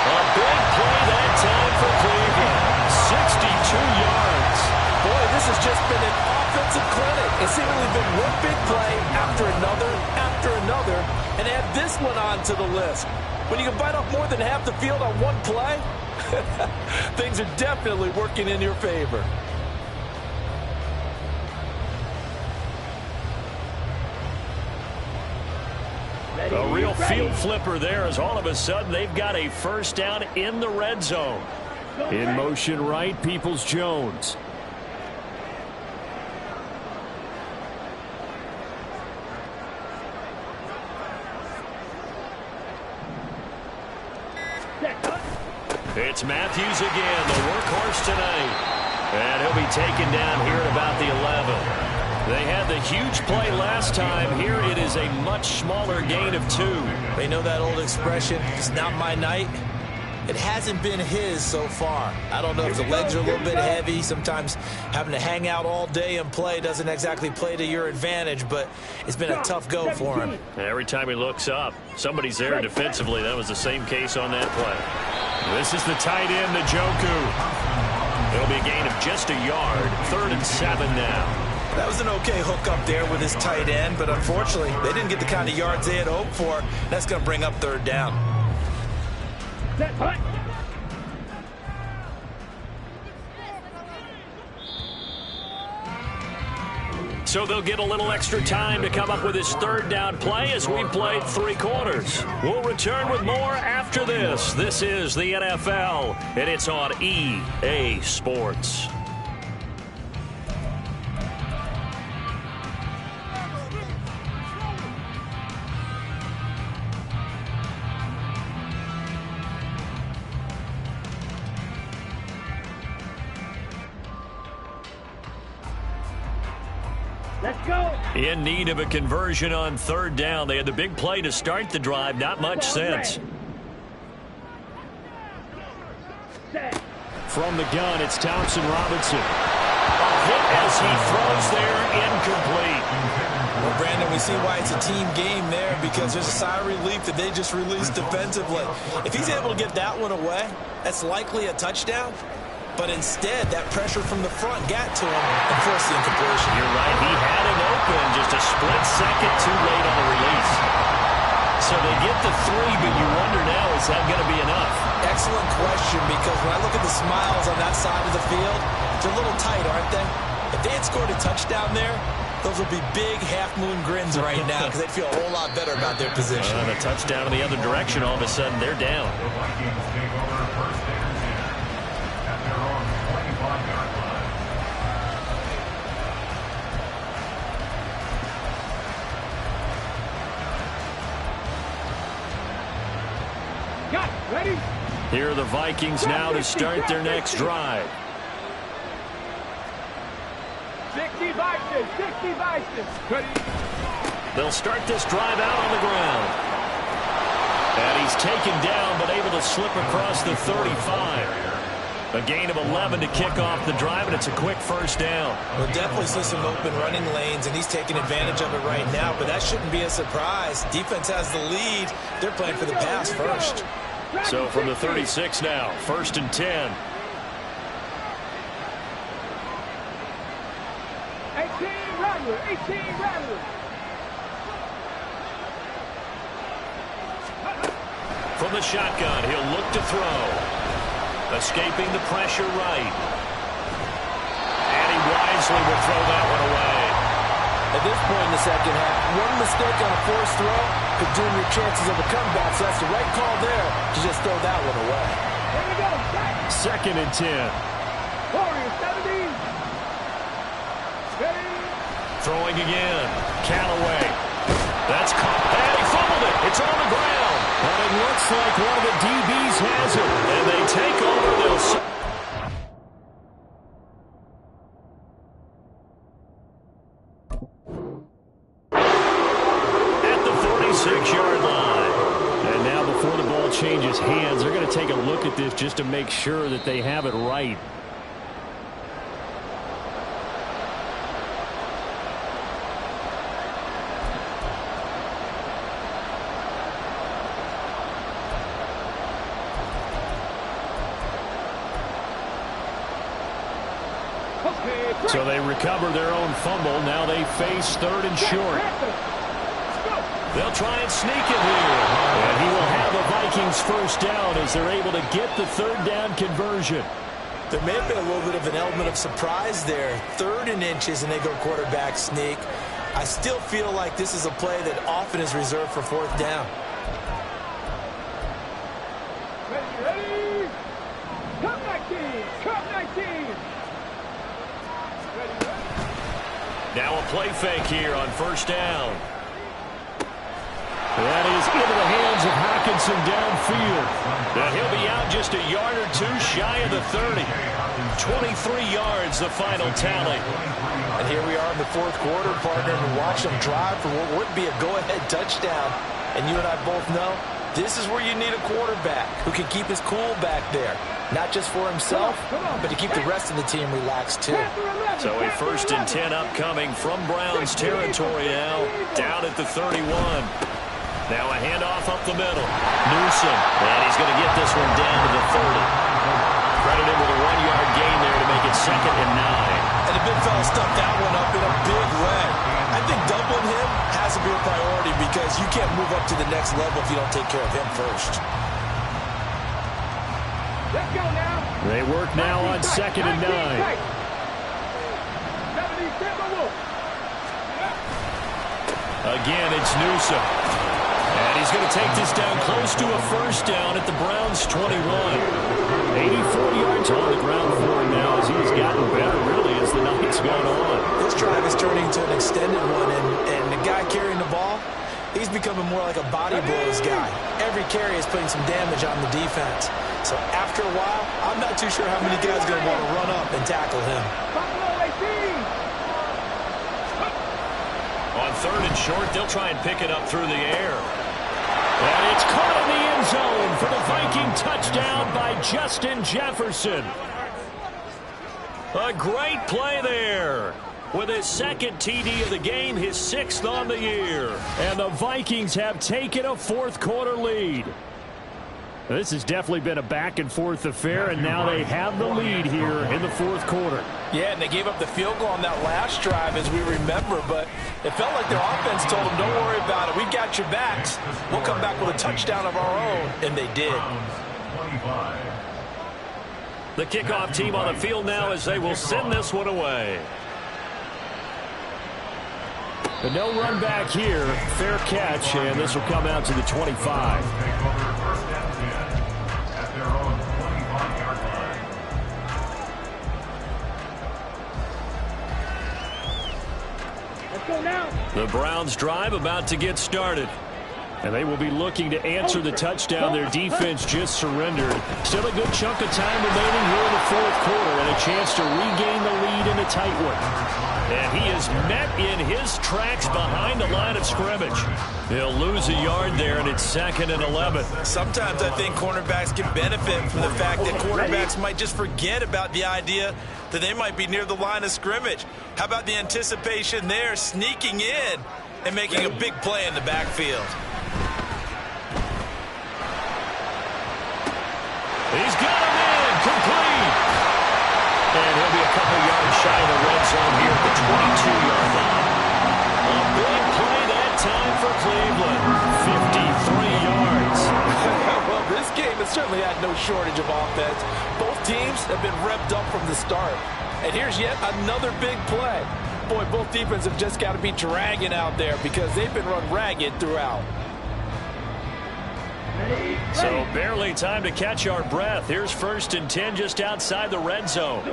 S6: A big play that time for Cleveland. 62 yards.
S4: Boy, this has just been an offensive clinic. It's seemingly been one big play after another, and add this one on to the list. When you can bite off more than half the field on one play, things are definitely working in your favor.
S6: A real field flipper there as all of a sudden they've got a 1st down in the red zone. In motion right, Peoples-Jones. It's Matthews again, the workhorse tonight. And he'll be taken down here at about the 11. They had the huge play last time. Here it is a much smaller gain of 2.
S4: They know that old expression, it's not my night. It hasn't been his so far. I don't know if the legs are a little bit heavy. Sometimes having to hang out all day and play doesn't exactly play to your advantage, but it's been a tough go for him.
S6: Every time he looks up, somebody's there defensively. That was the same case on that play. This is the tight end, Njoku. It'll be a gain of just a yard. 3rd and 7 now.
S4: That was an okay hook up there with his tight end, but unfortunately, they didn't get the kind of yards they had hoped for. That's going to bring up 3rd down.
S6: So they'll get a little extra time to come up with his 3rd down play as we played 3 quarters. We'll return with more after this. This is the NFL, and it's on EA Sports.
S3: Let's go.
S6: In need of a conversion on 3rd down. They had the big play to start the drive. Not much sense. From the gun, it's Thompson-Robinson. A hit as he throws there, incomplete.
S4: Well, Brandon, we see why it's a team game there, because there's a sigh of relief that they just released defensively. If he's able to get that one away, that's likely a touchdown. But instead, that pressure from the front got to him and forced the incompletion.
S6: You're right. He had it open, just a split second too late on the release. So they get the 3, but you wonder now, is that going to be enough?
S4: Excellent question, because when I look at the smiles on that side of the field, they're a little tight, aren't they? If they had scored a touchdown there, those would be big half-moon grins right now, because they'd feel a whole lot better about their position.
S6: And a touchdown in the other direction, all of a sudden, they're down.
S2: The Vikings take over first down and 10 at their own 25-yard line.
S3: Got it. Ready?
S6: Here are the Vikings now to start their next drive.
S3: 60 Vikings. 60 Vikings. Ready?
S6: They'll start this drive out on the ground. And he's taken down, but able to slip across the 35. A gain of 11 to kick off the drive, and it's a quick first down.
S4: We'll definitely see some open running lanes, and he's taking advantage of it right now, but that shouldn't be a surprise. Defense has the lead. They're playing for the pass first.
S6: So from the 36 now, 1st and 10.
S3: 18 Rattler. 18 Rattler.
S6: From the shotgun, he'll look to throw. Escaping the pressure right. And he wisely will throw that one away.
S5: At this point in the second half, one mistake on a forced throw could doom your chances of a comeback, so that's the right call there to just throw that one away.
S3: Here we go. Back.
S6: 2nd and 10.
S3: Warriors 70. Ready?
S6: Throwing again. Callaway. That's caught. And he fumbled it. It's on the ground. But it looks like one of the DBs has it. And they take over. They'll... At the 46-yard line. And now before the ball changes hands, they're going to take a look at this just to make sure that they have it right. So they recover their own fumble. Now they face 3rd and short. They'll try and sneak it here. And he will have the Vikings first down as they're able to get the 3rd down conversion.
S4: There may have been a little bit of an element of surprise there. 3rd and inches, and they go quarterback sneak. I still feel like this is a play that often is reserved for 4th down.
S3: Ready? Come 19. Come 19.
S6: Now a play fake here on 1st down. That is into the hands of Hockenson downfield. Now he'll be out just a yard or two shy of the 30. 23 yards, the final tally.
S4: And here we are in the 4th quarter, partner, and watch them drive for what would be a go-ahead touchdown. And you and I both know this is where you need a quarterback who can keep his cool back there. Not just for himself, but to keep the rest of the team relaxed, too.
S6: So a 1st and 10 upcoming from Browns territory now, down at the 31. Now a handoff up the middle. Newsom, and he's going to get this one down to the 30. Credit him with a 1-yard gain there to make it 2nd and 9.
S4: And the big fella stuffed that one up in a big way. I think doubling him has to be a priority because you can't move up to the next level if you don't take care of him first.
S3: Let's go now.
S6: They work now on 2nd and 9. Again, it's Newsom. And he's going to take this down close to a 1st down at the Browns' 21. 84 yards on the ground for him now as he's gotten better, really, as the night's gone on.
S4: This drive is turning into an extended one, and the guy carrying the ball, he's becoming more like a body blows guy. Every carry is putting some damage on the defense. So after a while, I'm not too sure how many guys are going to want to run up and tackle him.
S6: On 3rd and short, they'll try and pick it up through the air. And it's caught in the end zone for the Viking touchdown by Justin Jefferson. A great play there. with his second TD of the game, his 6th on the year.
S1: And the Vikings have taken a fourth-quarter lead. This has definitely been a back-and-forth affair, and now they have the lead here in the fourth quarter.
S5: Yeah, and they gave up the field goal on that last drive, as we remember, but it felt like their offense told them, don't worry about it. We've got your backs. We'll come back with a touchdown of our own, and they did.
S6: The kickoff team on the field now as they will send this one away.
S1: But no run back here. Fair catch, and this will come out to the 25.
S3: Let's go now.
S6: The Browns drive about to get started.
S1: And they will be looking to answer the touchdown their defense just surrendered. Still a good chunk of time remaining here in the fourth quarter and a chance to regain the lead in a tight one.
S6: And he is met in his tracks behind the line of scrimmage. He'll lose a yard there, and it's 2nd and 11.
S4: Sometimes I think cornerbacks can benefit from the fact that quarterbacks might just forget about the idea that they might be near the line of scrimmage. How about the anticipation there, sneaking in and making a big play in the backfield?
S6: He's got him in, complete. And he'll be a couple yards shy of the red zone here at the 22-yard line. A big play that time for Cleveland. 53 yards.
S5: Well, this game has certainly had no shortage of offense. Both teams have been revved up from the start. And here's yet another big play. Boy, both defenses have just got to be dragging out there because they've been run ragged throughout.
S6: So barely time to catch our breath. Here's 1st and 10 just outside the red zone.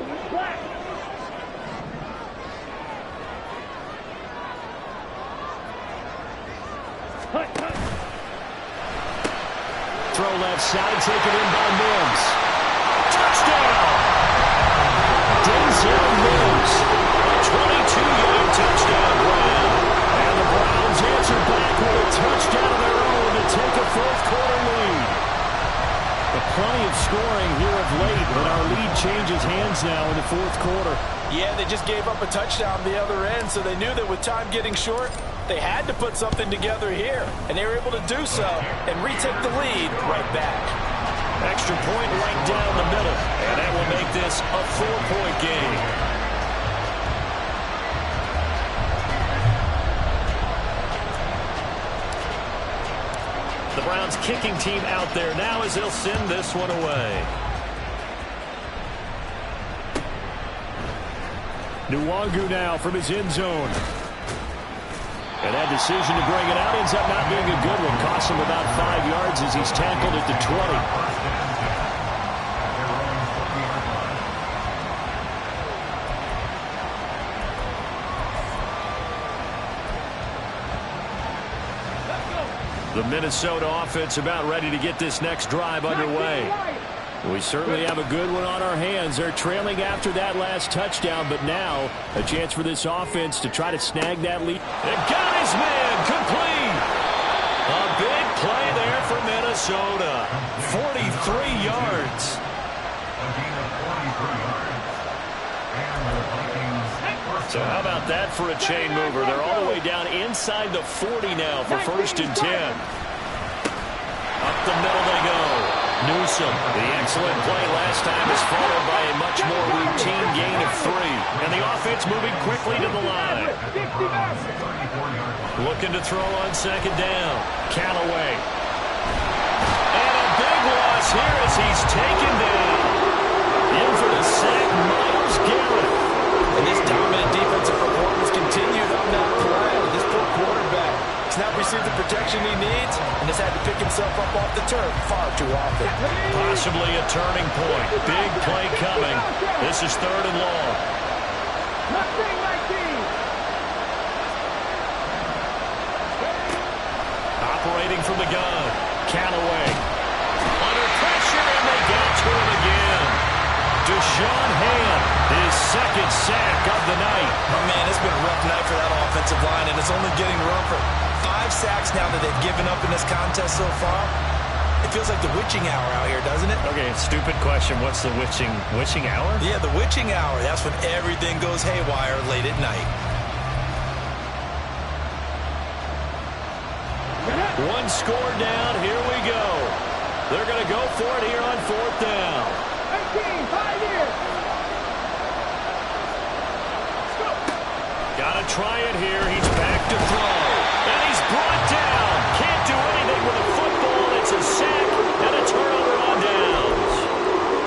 S1: Throw left side, taken in by Mims.
S6: Touchdown!
S1: Denzel Mims.
S6: A 22-yard touchdown grab.
S1: And the Browns answer back with a touchdown of their own to take a fourth-quarter lead. But plenty of scoring here of late, but our lead changes hands now in the fourth quarter.
S5: Yeah, they just gave up a touchdown the other end, so they knew that with time getting short, they had to put something together here, and they were able to do so and retake the lead right back.
S6: Extra point right down the middle, and that will make this a 4-point game. The Browns kicking team out there now as they'll send this one away.
S1: Nwangu now from his end zone. And that decision to bring it out ends up not being a good one. Costs him about 5 yards as he's tackled at the 20. The Minnesota offense about ready to get this next drive underway. We certainly have a good one on our hands. They're trailing after that last touchdown, but now a chance for this offense to try to snag that lead.
S6: They got his man complete. A big play there for Minnesota. 43 yards. So how about that for a chain mover? They're all the way down inside the 40 now for 1st and 10. Up the middle they go. Newsom, the excellent play last time is followed by a much more routine gain of 3. And the offense moving quickly to the line. Looking to throw on 2nd down. Callaway. And a big loss here as he's taken down. In for the sack, Myles Garrett.
S5: And this dominant defensive performance continued on that play. This poor quarterback has not received the protection he needs and has had to pick himself up off the turf far too often.
S6: Possibly a turning point. Big play coming. This is 3rd and long. Operating from the gun. Callaway. Under pressure, and they got to him again. Deshaun Hand, his 2nd sack of the night.
S4: Oh, man, it's been a rough night for that offensive line, and it's only getting rougher. 5 sacks now that they've given up in this contest so far. It feels like the witching hour out here, doesn't it?
S6: Okay, stupid question. What's the witching hour?
S4: Yeah, the witching hour. That's when everything goes haywire late at night.
S1: One score down. Here we go. They're going to go for it here on 4th down.
S3: 18, 5 years.
S1: Got to try it here. He's back to throw. And he's brought down. Can't do anything with the football. It's a sack and a turnover on downs.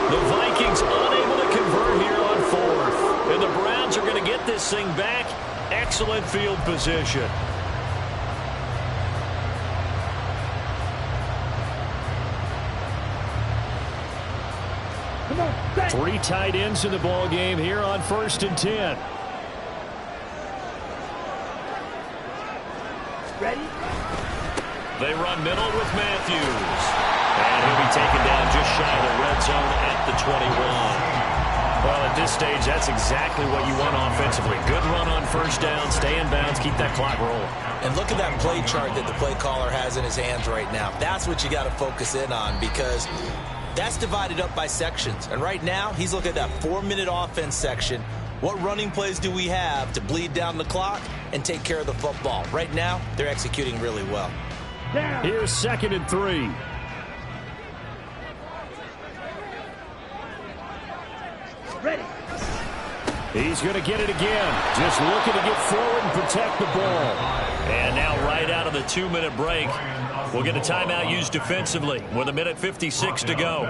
S1: The Vikings unable to convert here on 4th. And the Browns are going to get this thing back. Excellent field position.
S3: Come on, set.
S1: 3 tight ends in the ball game here on 1st and 10.
S3: Ready?
S1: They run middle with Matthews. And he'll be taken down just shy of the red zone at the 21. Well, at this stage, that's exactly what you want offensively. Good run on 1st down, stay in bounds, keep that clock rolling.
S4: And look at that play chart that the play caller has in his hands right now. That's what you got to focus in on, because that's divided up by sections. And right now, he's looking at that 4-minute offense section. What running plays do we have to bleed down the clock and take care of the football? Right now, they're executing really well.
S3: Down.
S1: Here's 2nd and 3.
S3: Ready.
S1: He's going to get it again. Just looking to get forward and protect the ball. And now right out of the 2-minute break, we'll get a timeout used defensively with 1:56 to go.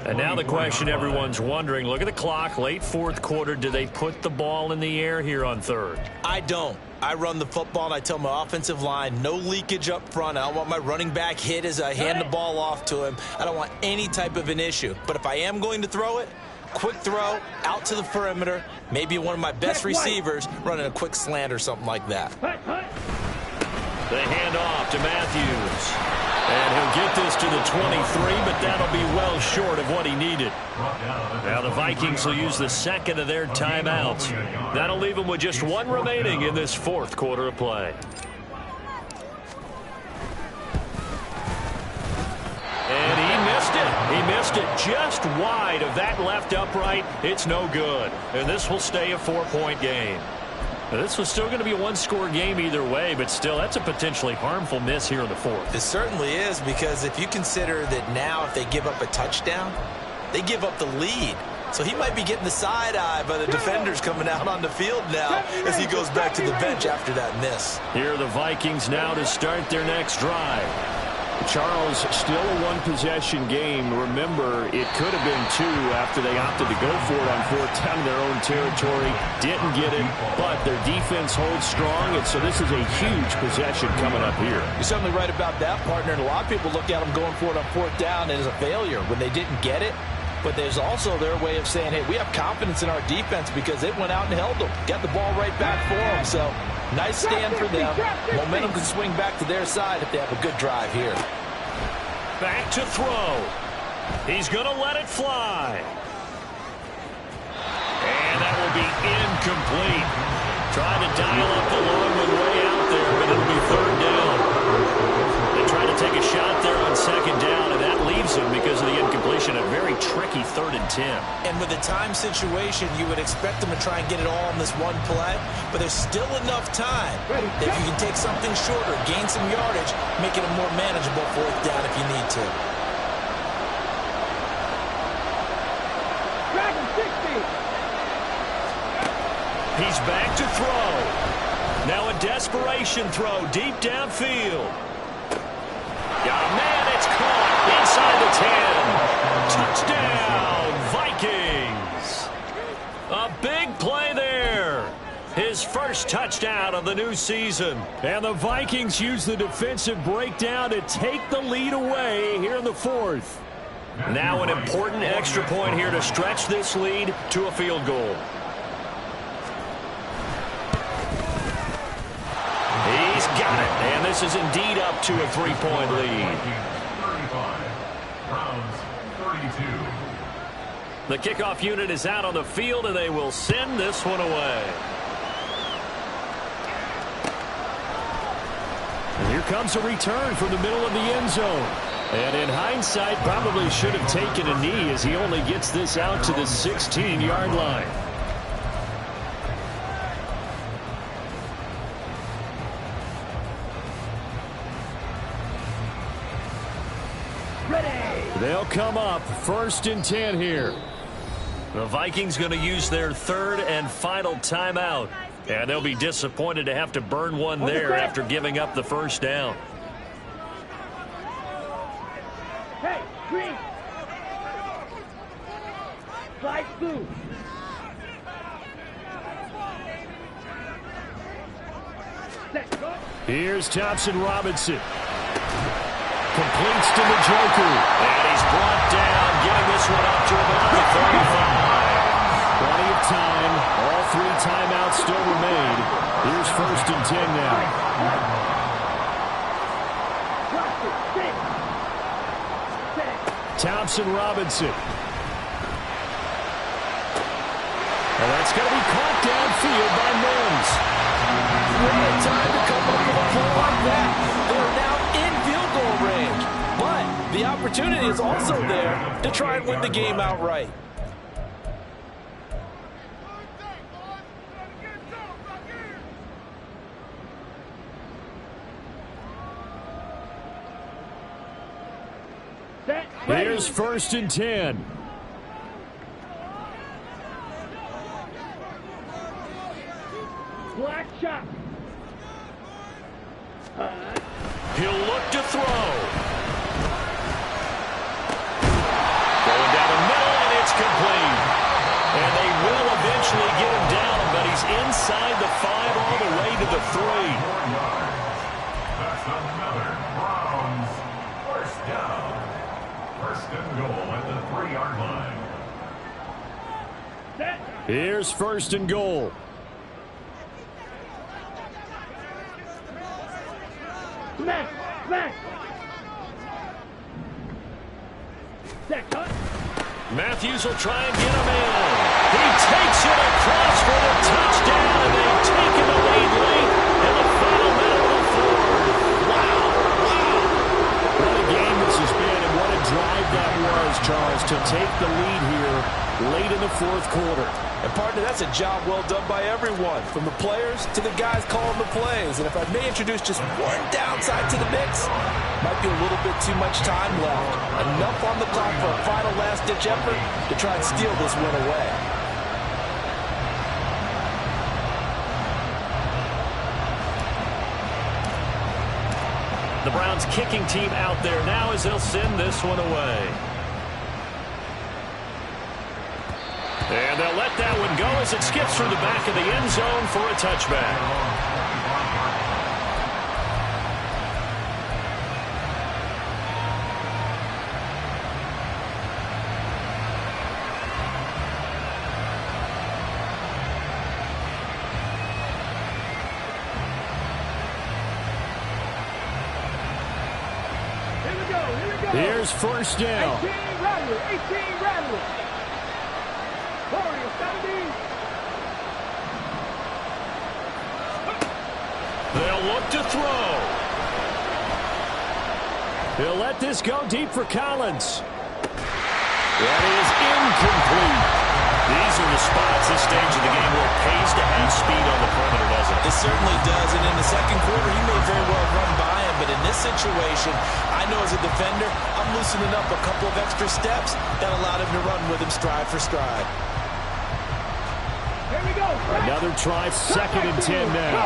S1: And now the question everyone's wondering, look at the clock, late 4th quarter. Do they put the ball in the air here on 3rd?
S4: I don't. I run the football, and I tell my offensive line, no leakage up front. I don't want my running back hit as I hand the ball off to him. I don't want any type of an issue. But if I am going to throw it, quick throw, out to the perimeter, maybe one of my best receivers running a quick slant or something like that.
S1: They hand off to Matthews. And he'll get this to the 23, but that'll be well short of what he needed. Now the Vikings will use the 2nd of their timeouts. That'll leave them with just 1 remaining in this 4th quarter of play. And he missed it. He missed it just wide of that left upright. It's no good. And this will stay a 4-point game. Now, this was still going to be a 1-score game either way, but still, that's a potentially harmful miss here in the 4th.
S4: It certainly is, because if you consider that now if they give up a touchdown, they give up the lead. So he might be getting the side eye by the defenders coming out on the field now as he goes back to the bench after that miss.
S1: Here are the Vikings now to start their next drive. Charles, still a 1-possession game. Remember, it could have been 2 after they opted to go for it on 4th down in their own territory. Didn't get it, but their defense holds strong, and so this is a huge possession coming up here.
S5: You're certainly right about that, partner, and a lot of people look at them going for it on 4th down as a failure when they didn't get it. But there's also their way of saying, hey, we have confidence in our defense because it went out and held them. Got the ball right back for them. So nice stand for them. Momentum can swing back to their side if they have a good drive here.
S1: Back to throw. He's going to let it fly. And that will be incomplete. Trying to dial up the long one way out there, but it'll be 3rd down. They try to take a shot there on 2nd down, and that leaves them because of the incompletion. A very tricky 3rd and 10.
S4: And with a time situation, you would expect them to try and get it all in this one play, but there's still enough time that if you can take something shorter, gain some yardage, make it a more manageable 4th down if you need to.
S3: Dragon 60.
S1: He's back to throw. Now a desperation throw deep downfield. Yeah, man, it's caught inside the 10. Touchdown, Vikings. A big play there. His first touchdown of the new season. And the Vikings use the defensive breakdown to take the lead away here in the 4th. Now an important extra point here to stretch this lead to a field goal. He's got it, and this is indeed up to a 3-point lead.
S2: 35. Browns 32.
S1: The kickoff unit is out on the field, and they will send this one away. And here comes a return from the middle of the end zone. And in hindsight, probably should have taken a knee as he only gets this out to the 16-yard line. They'll come up 1st and 10 here.
S6: The Vikings going to use their 3rd and final timeout. And they'll be disappointed to have to burn one there after giving up the 1st down.
S3: Hey, green. Slide through.
S1: Here's Thompson Robinson. Completes to the Joker.
S6: And he's brought down, getting this one up to about the 35.
S1: Plenty of time. All 3 timeouts still remain. Here's 1st and 10 now. Thompson Robinson. And that's going to be caught downfield by Mims.
S5: What a time to come up with a play like that. They're now in field goal range. But the opportunity is also there to try and win the game outright.
S1: Here's 1st and 10.
S3: Black shot.
S6: He'll look to throw. Going down the middle, and it's complete. And they will eventually get him down, but he's inside the 5 all the way to the 3.
S2: That's another Browns 1st down. 1st and goal at the 3-yard line.
S1: Here's 1st and goal.
S3: Smash! Smash!
S6: Matthews will try and get him in. He takes it across for the touchdown, and they've taken the lead late in the final minute of the 4th. Wow, wow.
S1: What a game this has been, and what a drive that was, Charles, to take the lead here late in the 4th quarter.
S5: And partner, that's a job well done by everyone, from the players to the guys calling the plays. And if I may introduce just one downside to the mix, might be a little bit too much time left. Enough on the clock for a final last-ditch effort to try and steal this win away.
S6: The Browns kicking team out there now as they'll send this one away. And they'll let that one go as it skips through the back of the end zone for a touchback.
S1: Here's 1st down.
S3: 18 Rattler, 18 Rattler. Warrior 70.
S6: They'll look to throw.
S1: He'll let this go deep for Collins. That is incomplete.
S6: These are the spots this stage of the game where it pays to have speed on the perimeter, doesn't it?
S4: It certainly does, and in the 2nd quarter, he may very well run by him, but in this situation, I know as a defender, I'm loosening up a couple of extra steps that allowed him to run with him stride for stride.
S3: Here we go.
S1: Another try, 2nd and 10 now.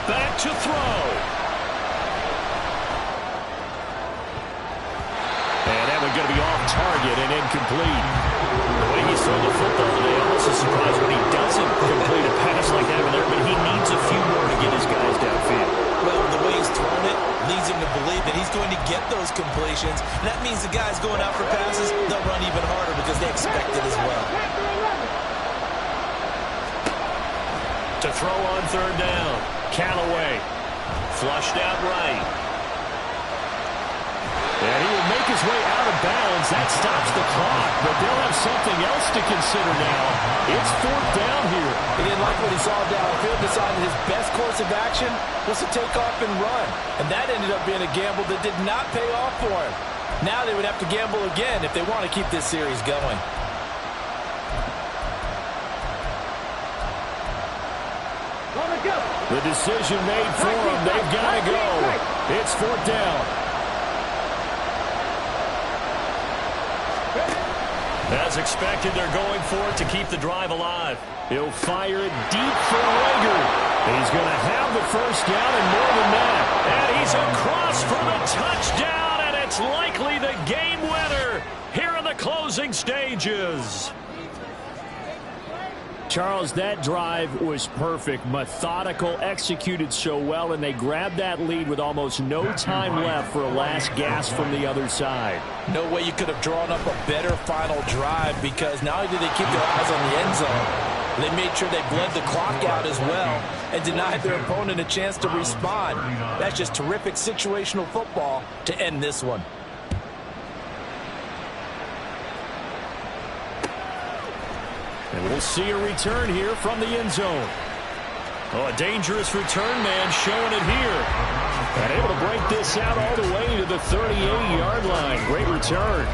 S6: Back to throw.
S1: And that one's going to be off target and incomplete. The way he's thrown the football today, I'm also surprised when he doesn't complete a pass like that over there, but he needs a few more to get his guys downfield.
S4: Well, the way he's thrown it leads him to believe that he's going to get those completions. And that means the guys going out for passes, they'll run even harder because they expect it as well.
S6: To throw on 3rd down. Callaway flushed out right.
S1: And he will make his way out of bounds. That stops the clock, but they'll have something else to consider now. It's 4th down here.
S5: He didn't like what he saw downfield, decided his best course of action was to take off and run. And that ended up being a gamble that did not pay off for him. Now they would have to gamble again if they want to keep this series going.
S1: The decision made for them. They've got to go. It's 4th down.
S6: As expected, they're going for it to keep the drive alive.
S1: He'll fire it deep for Rager. He's going to have the first down and more than that.
S6: And he's across for the touchdown, and it's likely the game winner here in the closing stages.
S1: Charles, that drive was perfect, methodical, executed so well, and they grabbed that lead with almost no time left for a last gasp from the other side.
S5: No way you could have drawn up a better final drive, because not only did they keep their eyes on the end zone, they made sure they bled the clock out as well and denied their opponent a chance to respond. That's just terrific situational football to end this one.
S1: And we'll see a return here from the end zone.
S6: Oh, a dangerous return man showing it here.
S1: And able to break this out all the way to the 38-yard line. Great return.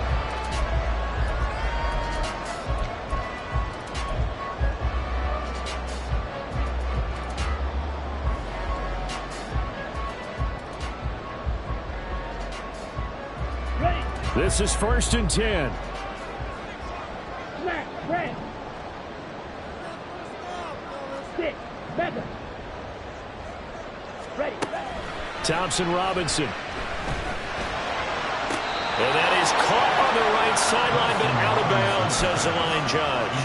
S1: This is 1st and 10. Thompson Robinson.
S6: And that is caught on the right sideline, but out of bounds, says the line judge.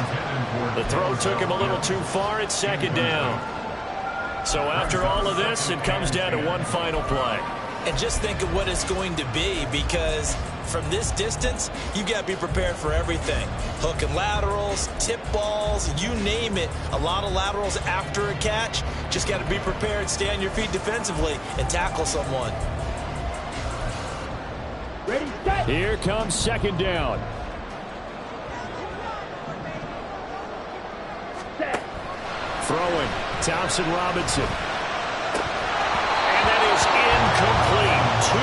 S6: The throw took him a little too far. It's 2nd down. So after all of this, it comes down to one final play.
S5: And just think of what it's going to be, because from this distance, you got to be prepared for everything. Hook and laterals, tip balls, you name it. A lot of laterals after a catch. Just got to be prepared, stay on your feet defensively, and tackle someone.
S3: Ready, set.
S1: Here comes 2nd down.
S3: Set.
S1: Throwing. Thompson Robinson.
S6: And that is incomplete. 2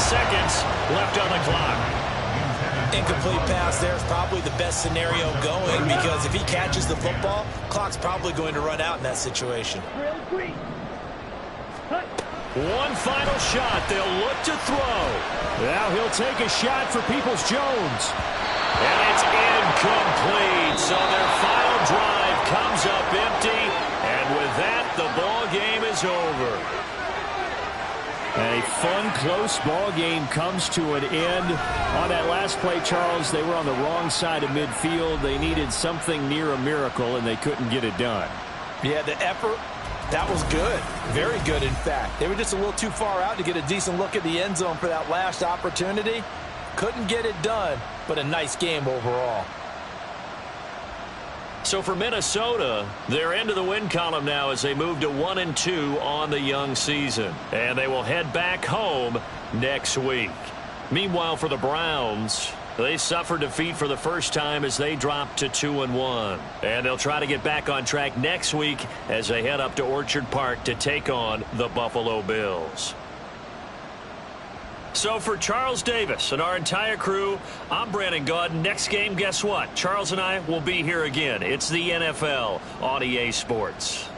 S6: seconds left on the clock.
S5: Incomplete pass there is probably the best scenario going, because if he catches the football, clock's probably going to run out in that situation.
S6: One final shot. They'll look to throw.
S1: Now he'll take a shot for Peoples-Jones.
S6: And it's incomplete. So their final drive comes up empty. And with that, the ball game is over.
S1: A fun, close ball game comes to an end. On that last play, Charles, they were on the wrong side of midfield. They needed something near a miracle, and they couldn't get it done.
S5: Yeah, the effort, that was good. Very good, in fact. They were just a little too far out to get a decent look at the end zone for that last opportunity. Couldn't get it done, but a nice game overall.
S6: So for Minnesota, they're into the win column now as they move to 1-2 on the young season. And they will head back home next week. Meanwhile, for the Browns, they suffered defeat for the first time as they dropped to 2-1. And they'll try to get back on track next week as they head up to Orchard Park to take on the Buffalo Bills. So for Charles Davis and our entire crew, I'm Brandon Gaudin. Next game, guess what? Charles and I will be here again. It's the NFL on EA Sports.